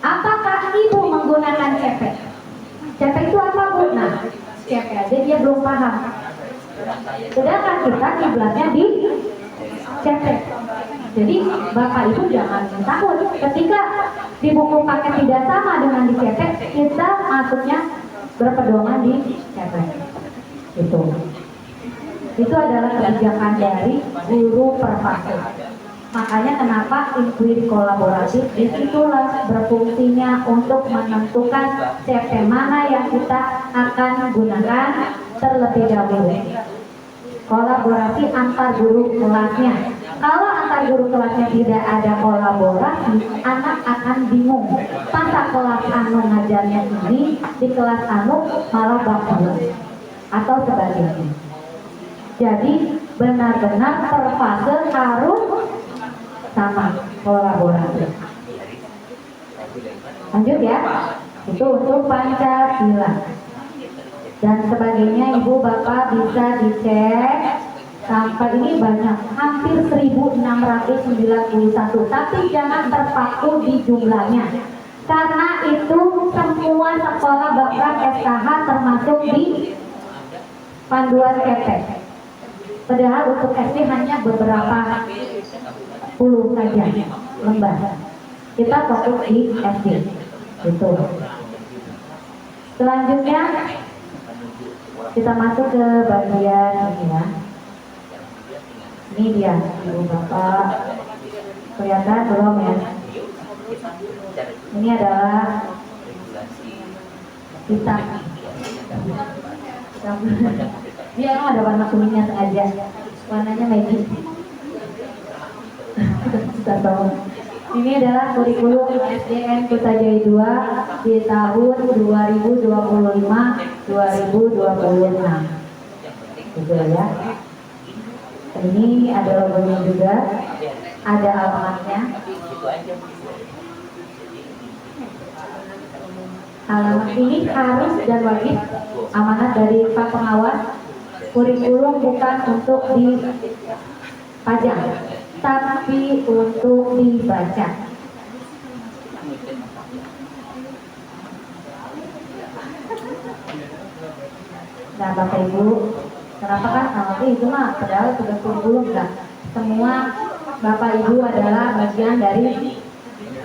apakah ibu menggunakan CP? CP itu apa, Bu? Nah, CP aja dia belum paham. Sedangkan kita kiblatnya di CP. Jadi Bapak Ibu jangan takut ketika di buku paket tidak sama dengan di CP, kita masuknya berpedoman di CP. Itu adalah kebijakan dari guru per fase. Makanya kenapa inquiry kolaboratif disitulah berfungsinya untuk menentukan CP mana yang kita akan gunakan terlebih dahulu. Kolaborasi antar guru kelasnya. Kalau antar guru kelasnya tidak ada kolaborasi, anak akan bingung. Masa kelas anu ngajarnya ini, di kelas anu malah bagus atau sebagainya. Jadi benar-benar per fase harus sama kolaborasi. Lanjut ya, itu untuk Pancasila dan sebagainya. Ibu bapak bisa dicek sampai ini banyak, hampir 1691, tapi jangan terpaku di jumlahnya karena itu semua sekolah bahkan SKH termasuk di panduan CP. Padahal untuk SD hanya beberapa puluh saja lembar. Kita fokus di SD. Itu. Selanjutnya kita masuk ke bagian ini ya. Ini dia, ibu bapak. Kelihatan belum ya? Ini adalah kitab. Dia ada warna kuningnya sengaja, warnanya magic. Kita tahu. Ini adalah kurikulum SDN Kutajaya 2 di tahun 2025-2026. Gitu ya. Ini ada logonya juga, ada alamatnya. Alamat ini harus dan wajib amanat dari Pak Pengawas. Kurikulum bukan untuk dipajang, tapi untuk dibaca. Nah Bapak Ibu, kenapa kan itu mah padahal tugas kurikulum enggak semua Bapak Ibu adalah bagian dari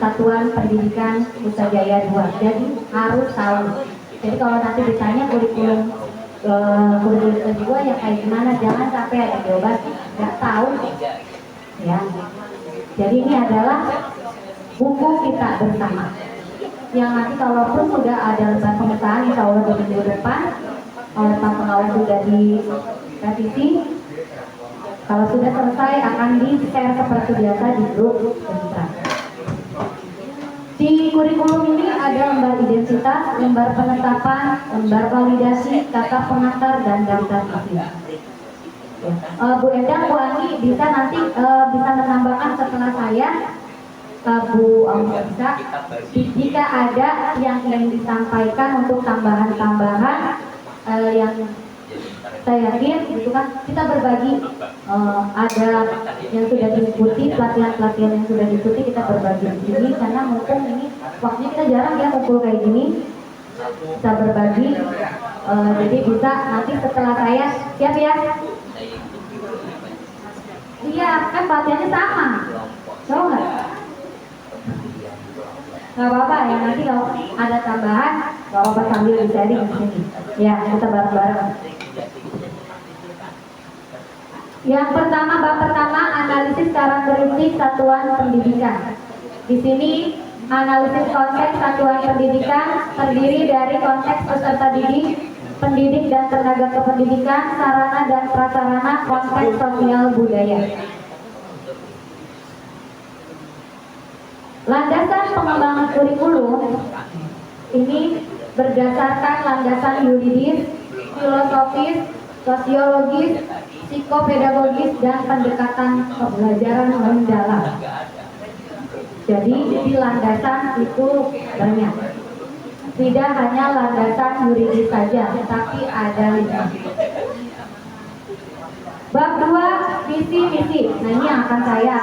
Satuan Pendidikan Putrajaya 2, jadi harus tahu. Jadi kalau nanti ditanya kurikulum kedua ya kayak gimana, jangan sampai ada jawaban nggak tahu ya. Jadi ini adalah buku kita bersama yang nanti kalaupun sudah ada lembar pemetaan insya Allah di minggu depan oleh Pak Pengawas sudah direvisi, kalau sudah selesai akan di-share seperti biasa di grup Penitra. Di kurikulum ini ada lembar identitas, lembar penetapan, lembar validasi, kata pengantar, dan daftar isi. Ya. Bu Endang, Bu Anggi bisa nanti bisa menambahkan setelah saya, Bu Anggi bisa. Jika ada yang ingin disampaikan untuk tambahan-tambahan yang saya yakin itu kan kita berbagi, ada yang sudah diikuti, pelatihan-pelatihan yang sudah diikuti kita berbagi di sini karena mumpung ini waktunya kita jarang ya kumpul kayak gini, kita berbagi. Jadi bisa nanti setelah saya siap ya. Iya kan pelatihannya sama, tahu nggak? Nggak apa-apa ya, nanti kalau ada tambahan nggak apa-apa sambil di-sharing di sini ya, kita bareng-bareng. Yang pertama, bab pertama, analisis karakteristik satuan pendidikan. Di sini analisis konteks satuan pendidikan terdiri dari konteks peserta didik, pendidik dan tenaga kependidikan, sarana dan prasarana, konteks sosial budaya. Landasan pengembangan kurikulum ini berdasarkan landasan yuridis, filosofis, sosiologis, psikopedagogis, dan pendekatan pembelajaran mendalam. Jadi di landasan itu banyak, tidak hanya landasan yuridis saja, tapi ada 5. Bab 2, visi misi. Nah ini akan saya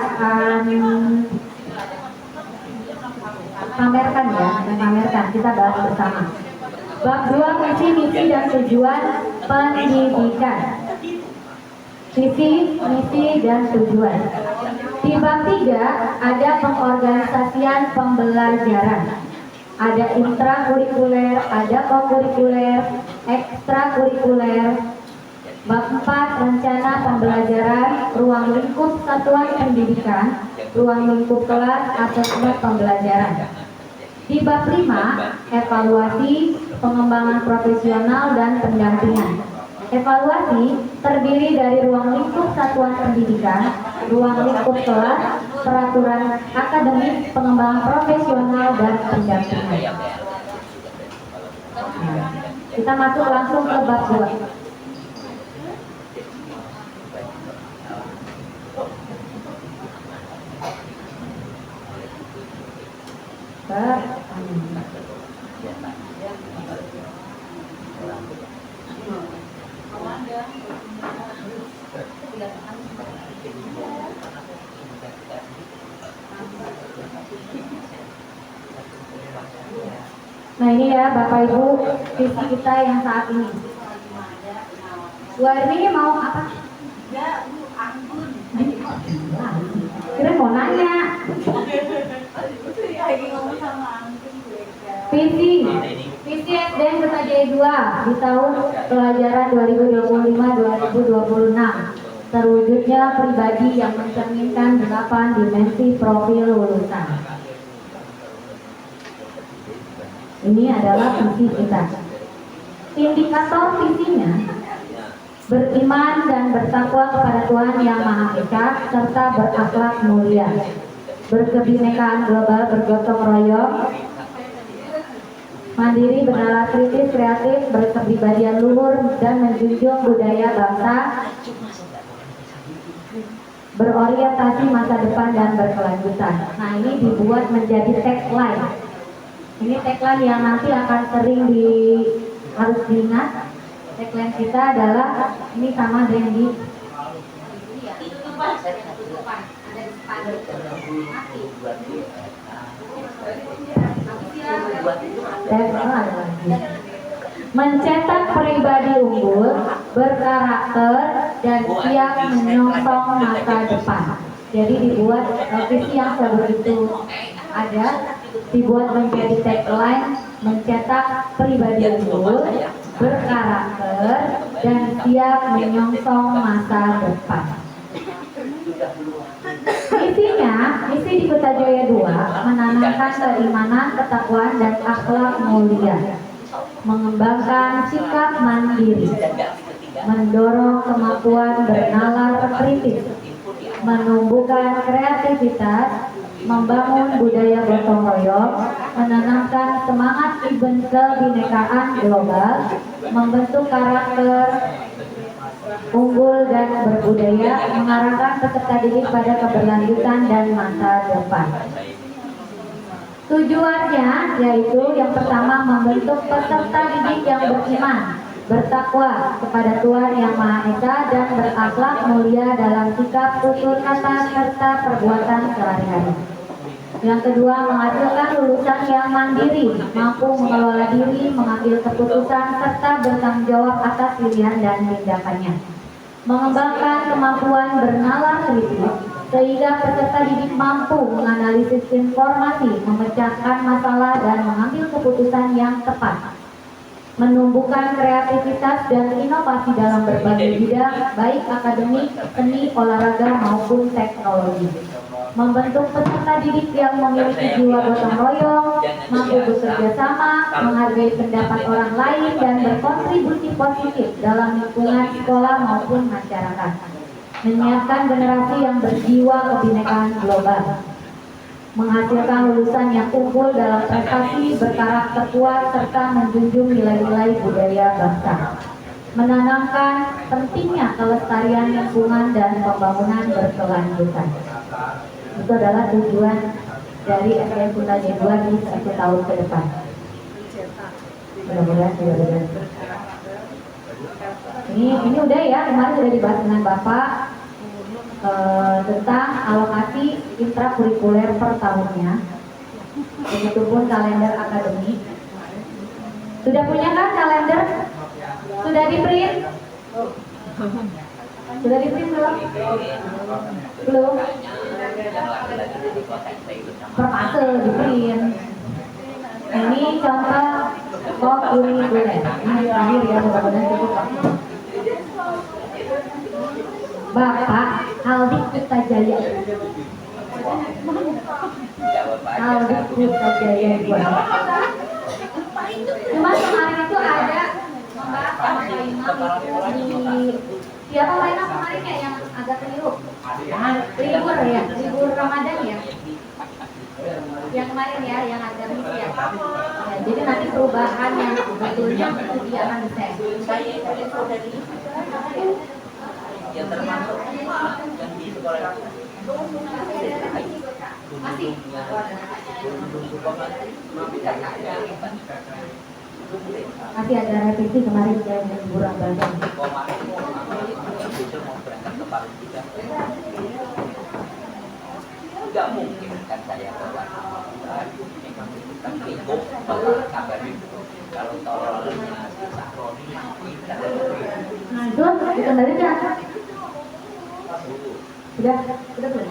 pamerkan ya, pamerkan, kita bahas bersama. Bab 2, visi misi dan tujuan pendidikan. Visi, misi, dan tujuan. Di bab 3 ada pengorganisasian pembelajaran. Ada intrakurikuler, ada kokurikuler, ekstrakurikuler. Bab 4 rencana pembelajaran, ruang lingkup satuan pendidikan, ruang lingkup kelas, asesmen pembelajaran. Di bab 5 evaluasi, pengembangan profesional, dan pendampingan. Evaluasi terdiri dari ruang lingkup satuan pendidikan, ruang lingkup kelas, peraturan akademik, pengembangan profesional, dan pendampingan. Nah, kita masuk langsung ke bab 2. Nah ini ya Bapak Ibu visi kita yang saat ini. Bu Arni mau apa? Ya, Bu Anggun. Kira mau nanya. Lagi ngomong sama Anggun. Visi SDN Putrajaya 2 di tahun pelajaran 2025-2026. Terwujudnya pribadi yang mencerminkan 8 dimensi profil lulusan. Ini adalah visi kita. Indikator visinya beriman dan bertakwa kepada Tuhan Yang Maha Esa serta berakhlak mulia, berkebinekaan global, bergotong royong, mandiri, bernalar kritis, kreatif, berkepribadian luhur, dan menjunjung budaya bangsa, berorientasi masa depan dan berkelanjutan. Nah ini dibuat menjadi tagline. Ini tagline yang nanti akan sering harus diingat. Tagline kita adalah ini sama dengan di mencetak pribadi unggul, berkarakter, dan siap menyongsong masa depan. Jadi dibuat visi yang sebegitu ada, dibuat menjadi tagline mencetak pribadi unggul, berkarakter, dan siap menyongsong masa depan. Misinya, misi di Putrajaya 2 menanamkan keimanan, ketakwaan, dan akhlak mulia, mengembangkan sikap mandiri, mendorong kemampuan bernalar kritis, menumbuhkan kreativitas, membangun budaya gotong royong, menanamkan semangat kebinekaan global, membentuk karakter unggul dan berbudaya, mengarahkan peserta didik pada keberlanjutan dan masa depan. Tujuannya yaitu yang pertama membentuk peserta didik yang beriman, bertakwa kepada Tuhan Yang Maha Esa dan berakhlak mulia dalam sikap, tutur kata, serta perbuatan sehari-hari. Yang kedua, menghasilkan lulusan yang mandiri, mampu mengelola diri, mengambil keputusan, serta bertanggung jawab atas pilihan dan tindakannya. Mengembangkan kemampuan bernalar kritis, sehingga peserta didik mampu menganalisis informasi, memecahkan masalah, dan mengambil keputusan yang tepat. Menumbuhkan kreativitas dan inovasi dalam berbagai bidang, baik akademik, seni, olahraga, maupun teknologi. Membentuk peserta didik yang memiliki jiwa gotong royong, mampu bekerja sama, menghargai pendapat orang lain, dan berkontribusi positif dalam lingkungan sekolah maupun masyarakat. Menyiapkan generasi yang berjiwa kebinekaan global. Menghasilkan lulusan yang unggul dalam prestasi, berkarakter kuat, serta menjunjung nilai-nilai budaya bangsa. Menanamkan pentingnya kelestarian lingkungan dan pembangunan berkelanjutan. Itu adalah tujuan dari SDN Putrajaya 2 di 1 tahun ke depan. Mudah-mudahan sudah berhasil. Ini udah ya, kemarin sudah dibahas dengan Bapak tentang alokasi intrakurikuler per tahunnya. Begitupun kalender akademik. Sudah punya kan kalender? Sudah di print? Sudah di print belum? Belum? Per fase di print. Ini contoh kurikuler. Ini terakhir ya, mudah-mudahan cukup. Bapak Aldi Putrajaya. Aldi Putrajaya 2. Cuma kemarin itu ada membahas sama Pak Imam di siapa Pak Imam kemarin ya yang agak keliru. Libur ya, libur Ramadan ya. Yang kemarin ya, yang agamis ya. Ya, jadi nanti perubahan yang betulnya itu dia akan di-share. Yang termasuk yang di sekolah Masih. Masih ada revisi kemarin yang kurang banyak. Tidak mungkin kan saya bawa nama tapi kabar itu kalau tololnya Sakroni Nah itu dikembalikan. Sudah belum?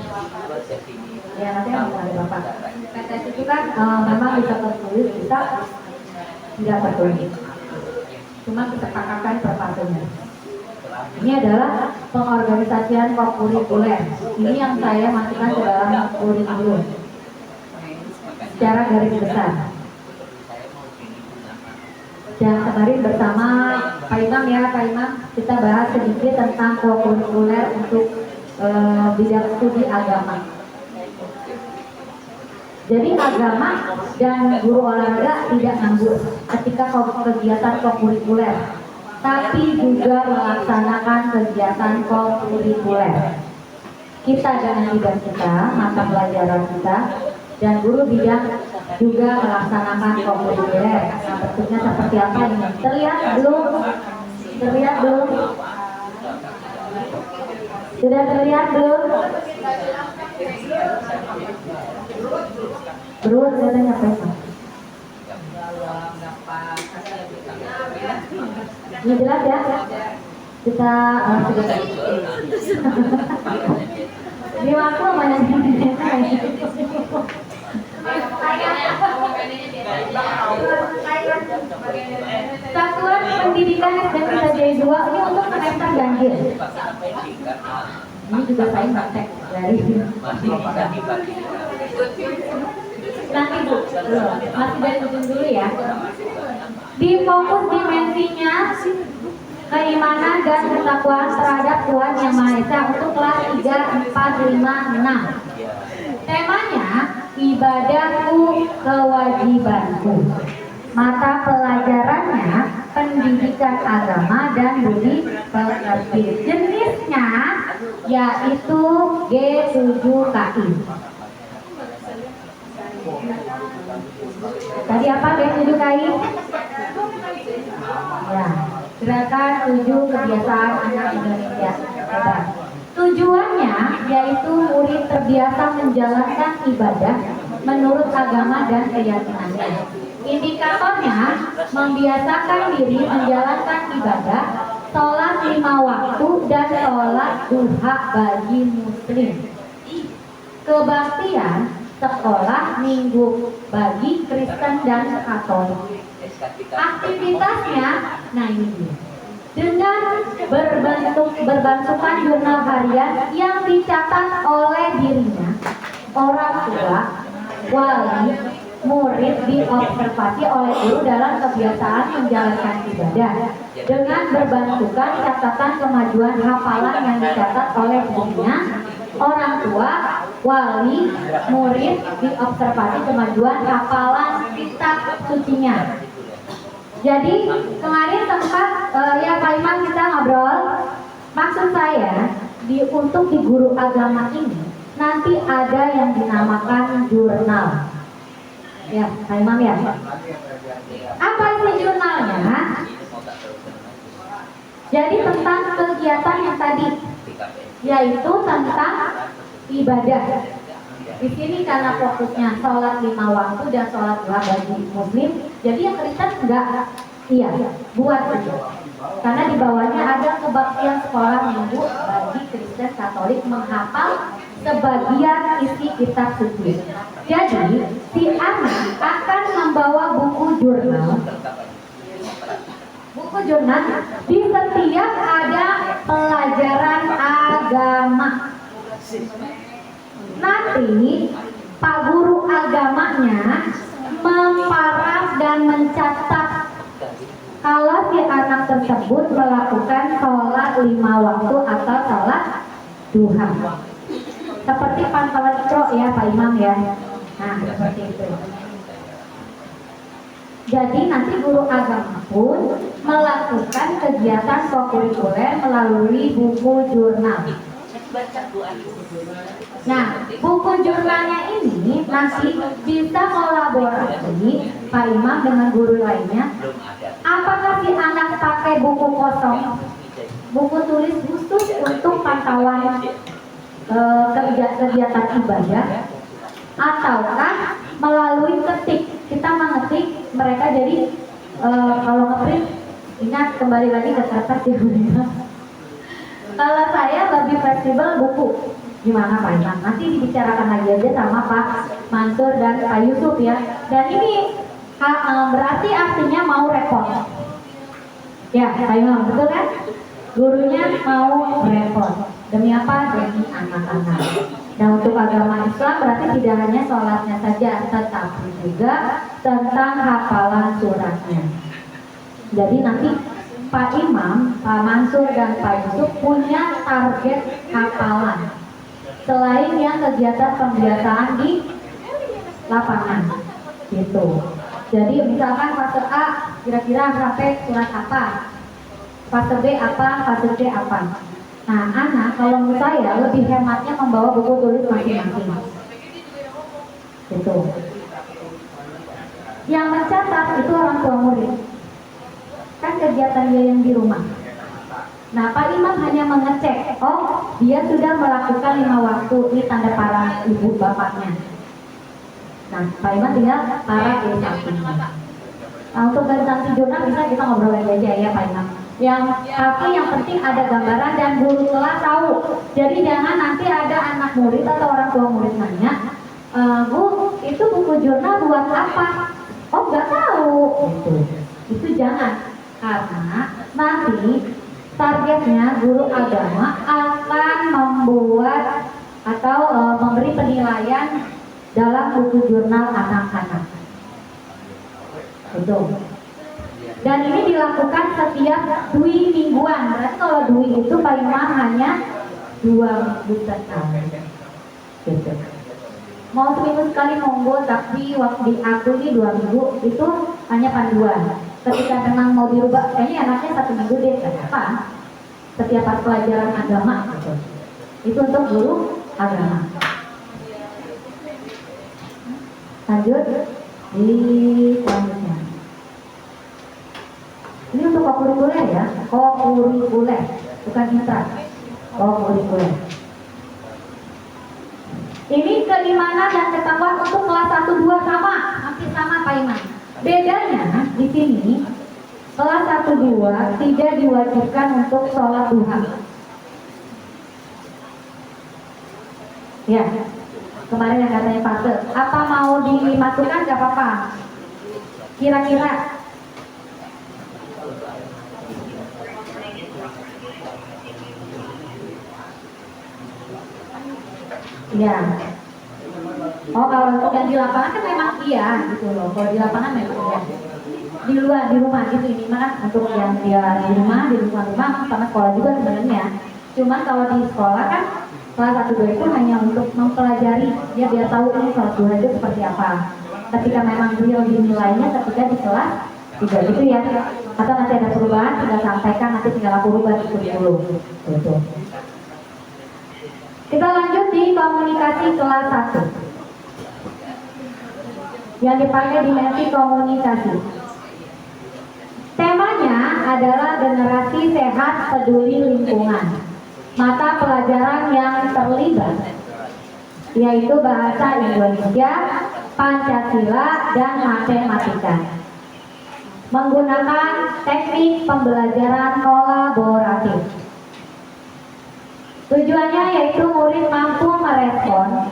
Ya nanti yang ada Bapak. PTS itu kan memang bisa tertulis, bisa tidak tertulis. Cuma kesepakatan per fasenya. Ini adalah pengorganisasian kurikuler. Ini yang saya masukkan ke dalam kurikulum secara garis besar. Dan kemarin bersama Pak Imam ya, Pak Imam kita bahas sedikit tentang kurikuler untuk bidang studi agama. Jadi agama dan guru olahraga tidak nganggur ketika kegiatan kurikuler, tapi juga melaksanakan kegiatan kurikuler. Kita dengan bidang kita, mata pelajaran kita, dan guru bidang juga melaksanakan kurikuler. Nah, bentuknya seperti apa ini? Terlihat belum? Terlihat belum? Sudah terlihat belum? Berut katanya apa itu? Ini jelas ya? Kita sudah Dimaklum banyak Satuan Pendidikan SDN Kisah 2 ini untuk semester ganjil. Ini juga saya praktek dari masih bisa dibagi. nanti Bu, masih dari ujung dulu ya. Di fokus dimensinya keimanan dan ketakwaan terhadap Tuhan Yang Maha Esa untuk kelas 3, 4, 5, 6. Temanya ibadahku kewajibanku. Mata pelajarannya pendidikan agama dan budi pekerti. Jenisnya yaitu G7KI. Tadi apa G7KI? Ya, gerakan 7 kebiasaan anak Indonesia. Hebat. Tujuannya yaitu murid terbiasa menjalankan ibadah menurut agama dan keyakinannya. Indikatornya membiasakan diri menjalankan ibadah, sholat 5 waktu dan sholat duha bagi muslim. Kebaktian sekolah minggu bagi Kristen dan Katolik. Aktivitasnya, nah ini dia. Dengan berbentukan jurnal harian yang dicatat oleh dirinya, orang tua, wali, murid diobservasi oleh guru dalam kebiasaan menjalankan ibadah. Dengan berbentukan catatan kemajuan hafalan yang dicatat oleh dirinya, orang tua, wali, murid diobservasi kemajuan hafalan kitab sucinya. Jadi kemarin sempat ya Pak Imam kita ngobrol. Maksud saya untuk di guru agama ini nanti ada yang dinamakan jurnal. Ya Pak Imam ya. Apa sih jurnalnya? Jadi tentang kegiatan yang tadi, yaitu tentang ibadah. Di sini karena fokusnya sholat 5 waktu dan sholat duha bagi muslim, jadi yang Kristen enggak, iya, buat itu. Karena di bawahnya ada kebaktian sekolah minggu bagi Kristen Katolik menghafal sebagian isi kitab suci. Jadi si anak akan membawa buku jurnal. Buku jurnal di setiap ada pelajaran agama. Nanti Pak Guru agamanya memparaf dan mencatat kalau si anak tersebut melakukan sholat 5 waktu atau sholat duha. Seperti pantauan Ikro ya Pak Imam ya. Nah seperti itu. Jadi nanti guru agama pun melakukan kegiatan kokurikuler melalui buku jurnal. Nah, buku jurnalnya ini nanti bisa kolaborasi Pak Imam dengan guru lainnya. Apakah si anak pakai buku kosong, buku tulis khusus untuk pantauan kegiatan ibadah, ataukah melalui ketik? Kita mengetik, mereka jadi kalau ngeprint, ingat kembali lagi ke kertas ya. Kalau saya lebih fleksibel buku. Gimana Pak Imam? Nanti dibicarakan lagi aja sama Pak Mansur dan Pak Yusuf ya. Dan ini berarti artinya mau repot. Ya Pak Imam, betul kan? Gurunya mau repot. Demi apa? Demi anak-anak. Nah untuk agama Islam berarti tidak hanya sholatnya saja, tetapi juga tentang hafalan suratnya. Jadi nanti Pak Imam, Pak Mansur dan Pak Yusuf punya target hafalan selain yang kegiatan pembiasaan di lapangan gitu. Jadi misalkan fase A kira-kira sampai surat apa, fase B apa, fase C apa. Nah anak kalau menurut saya lebih hematnya membawa buku tulis masing-masing gitu. Yang mencatat itu orang tua murid, kan kegiatan dia yang di rumah. Nah Pak Imam hanya mengecek, oh dia sudah melakukan 5 waktu, ini tanda para ibu bapaknya. Nah Pak Imam tinggal para ibu bapaknya. Nah untuk garis jurnal bisa kita ngobrol lagi aja ya Pak Imam. Tapi yang penting ada gambaran dan guru kelas tahu. Jadi jangan nanti ada anak murid atau orang tua murid nanya, Bu, itu buku jurnal buat apa? Oh, nggak tahu. Gitu. Itu jangan, karena nanti targetnya guru agama akan membuat atau memberi penilaian dalam buku jurnal anak-anak. Betul. Dan ini dilakukan setiap dui mingguan. Berarti kalau dui itu paling mahal hanya 2 minggu sekali. Gitu. Mau seminggu sekali monggo, tapi waktu di aku ini 2 minggu itu hanya panduan. Ketika memang mau dirubah, kayaknya enaknya 1 minggu deh, kenapa? Setiap pelajaran agama gitu. Itu untuk guru agama. Lanjut di selanjutnya. Ini untuk kokurikuler ya, kokurikuler, bukan intra, kokurikuler. Ini keimanan dan ketakwaan untuk kelas 1, 2 sama, hampir sama Pak Iman. Bedanya di sini kelas 1, 2 tidak diwajibkan untuk sholat duha. Ya, kemarin yang katanya fase, apa mau dimasukkan gak apa-apa? Kira-kira ya. Oh, kalau untuk yang di lapangan kan memang iya gitu loh. Kalau di lapangan memang iya. Di luar, di rumah gitu ini mah untuk yang dia di rumah sama sekolah juga sebenarnya. Cuma kalau di sekolah kan kelas 1, 2 itu hanya untuk mempelajari, dia biar tahu ini sholat duha itu seperti apa. Ketika memang beliau dinilainya ketika di kelas 3 gitu ya. Atau nanti ada perubahan tinggal sampaikan, nanti tinggal aku rubah itu dulu. Gitu. Kita lanjut di komunikasi kelas 1 yang dipakai dimensi komunikasi. Temanya adalah generasi sehat peduli lingkungan. Mata pelajaran yang terlibat yaitu bahasa Indonesia, Pancasila, dan matematika. Menggunakan teknik pembelajaran kolaboratif. Tujuannya yaitu murid mampu merespon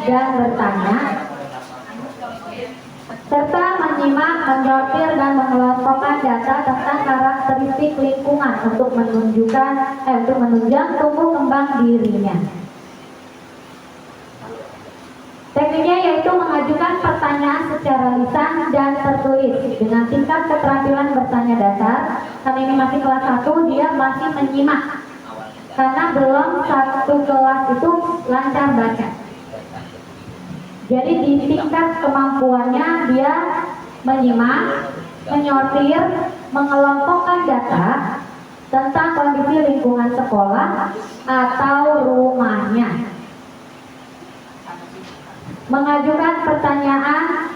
dan bertanya, serta menyimak, menyortir, dan mengelompokkan data tentang karakteristik lingkungan untuk menunjang tumbuh kembang dirinya. Tekniknya yaitu mengajukan pertanyaan secara lisan dan tertulis dengan tingkat keterampilan bertanya dasar. Karena ini masih kelas 1, dia masih menyimak. Karena belum satu kelas itu lancar baca. Jadi di tingkat kemampuannya dia menyimak, menyortir, mengelompokkan data tentang kondisi lingkungan sekolah atau rumahnya. Mengajukan pertanyaan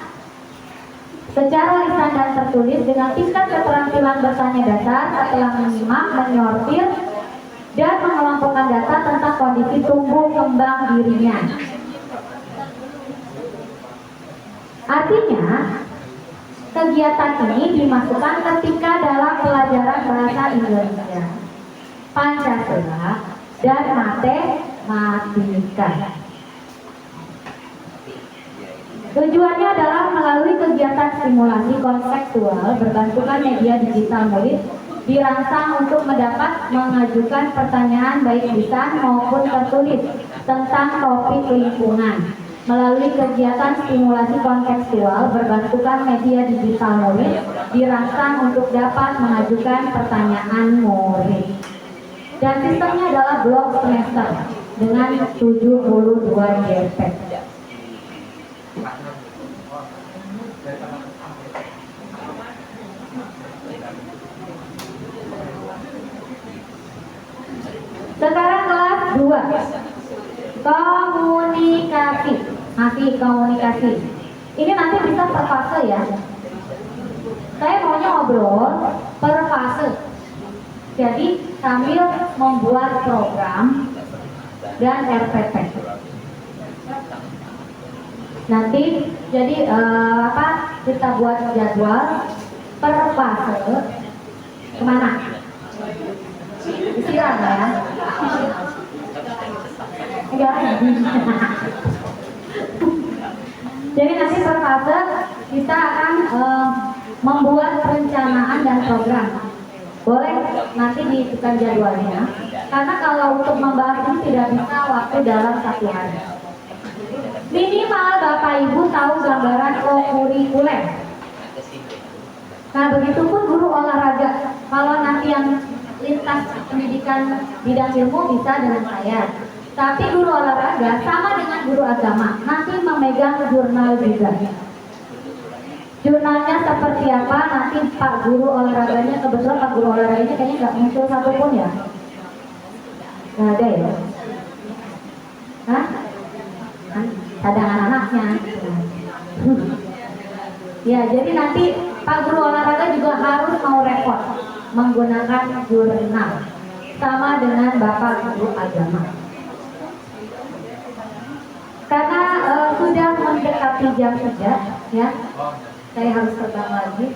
secara lisan dan tertulis dengan tingkat keterampilan bertanya dasar setelah menyimak, menyortir, dan mengelompokkan data tentang kondisi tumbuh kembang dirinya. Artinya, kegiatan ini dimasukkan ketika dalam pelajaran bahasa Indonesia, Pancasila, dan matematika. Tujuannya adalah melalui kegiatan stimulasi konseptual berbantukan media digital murid dirancang untuk mengajukan pertanyaan baik lisan maupun tertulis tentang topik lingkungan. Melalui kegiatan stimulasi kontekstual berbantukan media digital murid dirancang untuk dapat mengajukan pertanyaan murid. Dan sistemnya adalah blok semester dengan 72 JP. Sekarang kelas 2, komunikasi. Masih komunikasi. Ini nanti bisa per fase ya. Saya maunya ngobrol per fase. Jadi sambil membuat program dan RPP. Nanti jadi kita buat jadwal per fase kemana? disiram ya. Enggak. Jadi nanti per fase kita akan membuat perencanaan dan program. Boleh nanti dibuka jadwalnya. Karena kalau untuk membahas ini tidak bisa waktu dalam 1 hari. Minimal Bapak Ibu tahu gambaran kurikuler. Nah, begitupun guru olahraga. Kalau nanti yang lintas pendidikan bidang ilmu bisa dengan saya. Tapi guru olahraga sama dengan guru agama, nanti memegang jurnal juga. Jurnalnya seperti apa, nanti Pak Guru olahraganya, kebetulan Pak Guru olahraganya kayaknya nggak muncul satupun ya. Nggak ada ya? Hah? Cadangan anaknya. Ya, jadi nanti Pak Guru olahraga juga harus mau repot menggunakan jurnal sama dengan Bapak Guru agama. Karena sudah mendekati jam 3 ya, saya harus terbang lagi.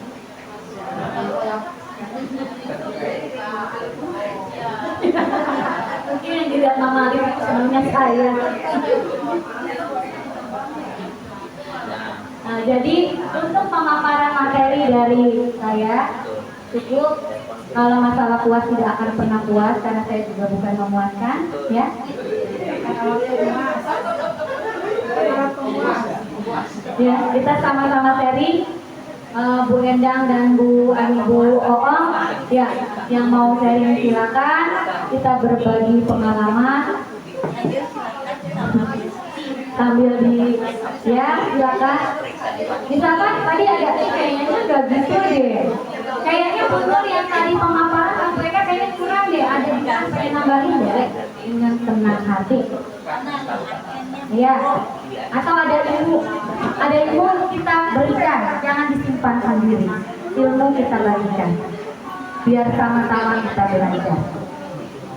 Mungkin yang dilihat Mama Alif itu sebenarnya saya. Nah, jadi untuk pemaparan materi dari saya cukup. Kalau masalah puas tidak akan pernah puas karena saya juga bukan memuaskan, ya. Ya, kita sama-sama sharing. Bu Endang dan Bu Oong, ya, yang mau sharing silakan. Kita berbagi pengalaman sambil ya silakan. Misalkan tadi ada kayaknya nggak gitu deh. Kayaknya betul yang tadi pemaparan mereka kayaknya kurang deh. Ada yang pengen nambahin deh dengan senang hati. Ya, atau ada ilmu kita berikan, jangan disimpan sendiri. Ilmu kita bagikan, biar sama-sama kita belajar.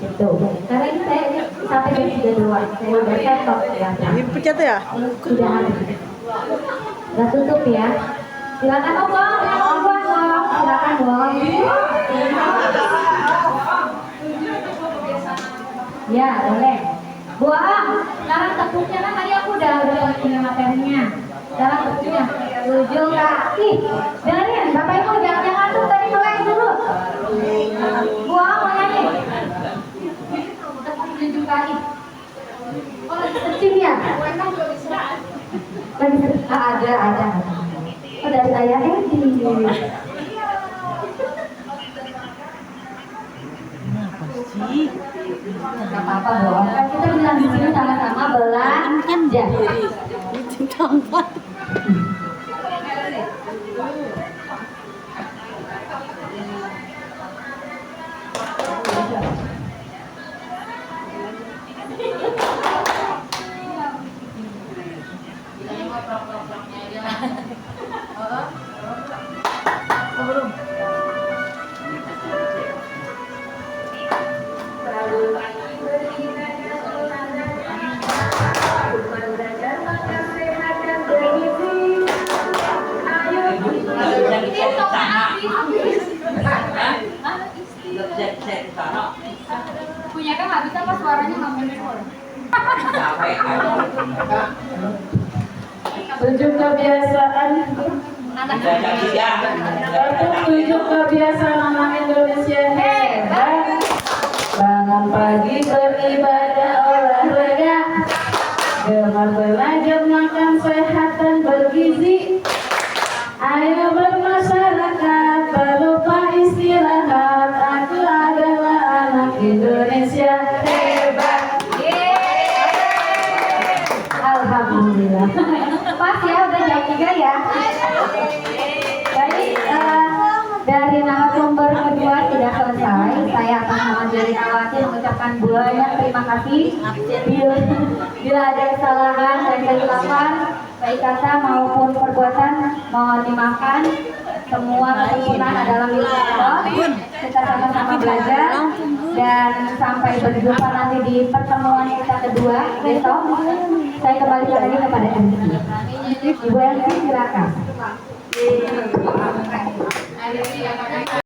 Itu. Karena ini saya sampai jam 3 doang. Saya udah laptop ya. Dipecat ya? Sudah habis. Udah tutup ya. Silakan Bang, silakan Bang. Ya, boleh. Buang, sekarang tepuknya kan tadi aku udah punya materinya. Sekarang tepuknya 7 kaki. Dengerin, Bapak Ibu jangan tuh tadi melek dulu. Buang mau nyanyi. Tepuk 7 kaki. Oh lagi searching ya? Lagi searching? Ada. Oh dari ayah Edi. Gak apa-apa dong. Kan kita bilang di sini sama-sama belanja. Punya kan nggak bisa pas suaranya ngomongin Tujuh kebiasaan. Tujuh kebiasaan anak Indonesia hebat. Bangun pagi beribadah olahraga, gemar belajar makan sehat dan bergizi. Ayo bermasyarakat, tak lupa istirahat. Aku adalah anak Indonesia hebat. Alhamdulillah. Pas ya udah jam 3 ya. Jadi dari narasumber kedua tidak selesai. Saya atas nama Jerry Nawati mengucapkan banyak terima kasih. Bila ada kesalahan dan kesilapan baik kata maupun perbuatan mohon dimaafkan. Semua kesempurnaan adalah milik Allah. Kita sama-sama belajar dan sampai berjumpa nanti di pertemuan kita kedua besok. Saya kembalikan lagi kepada MC. Ibu MC silakan.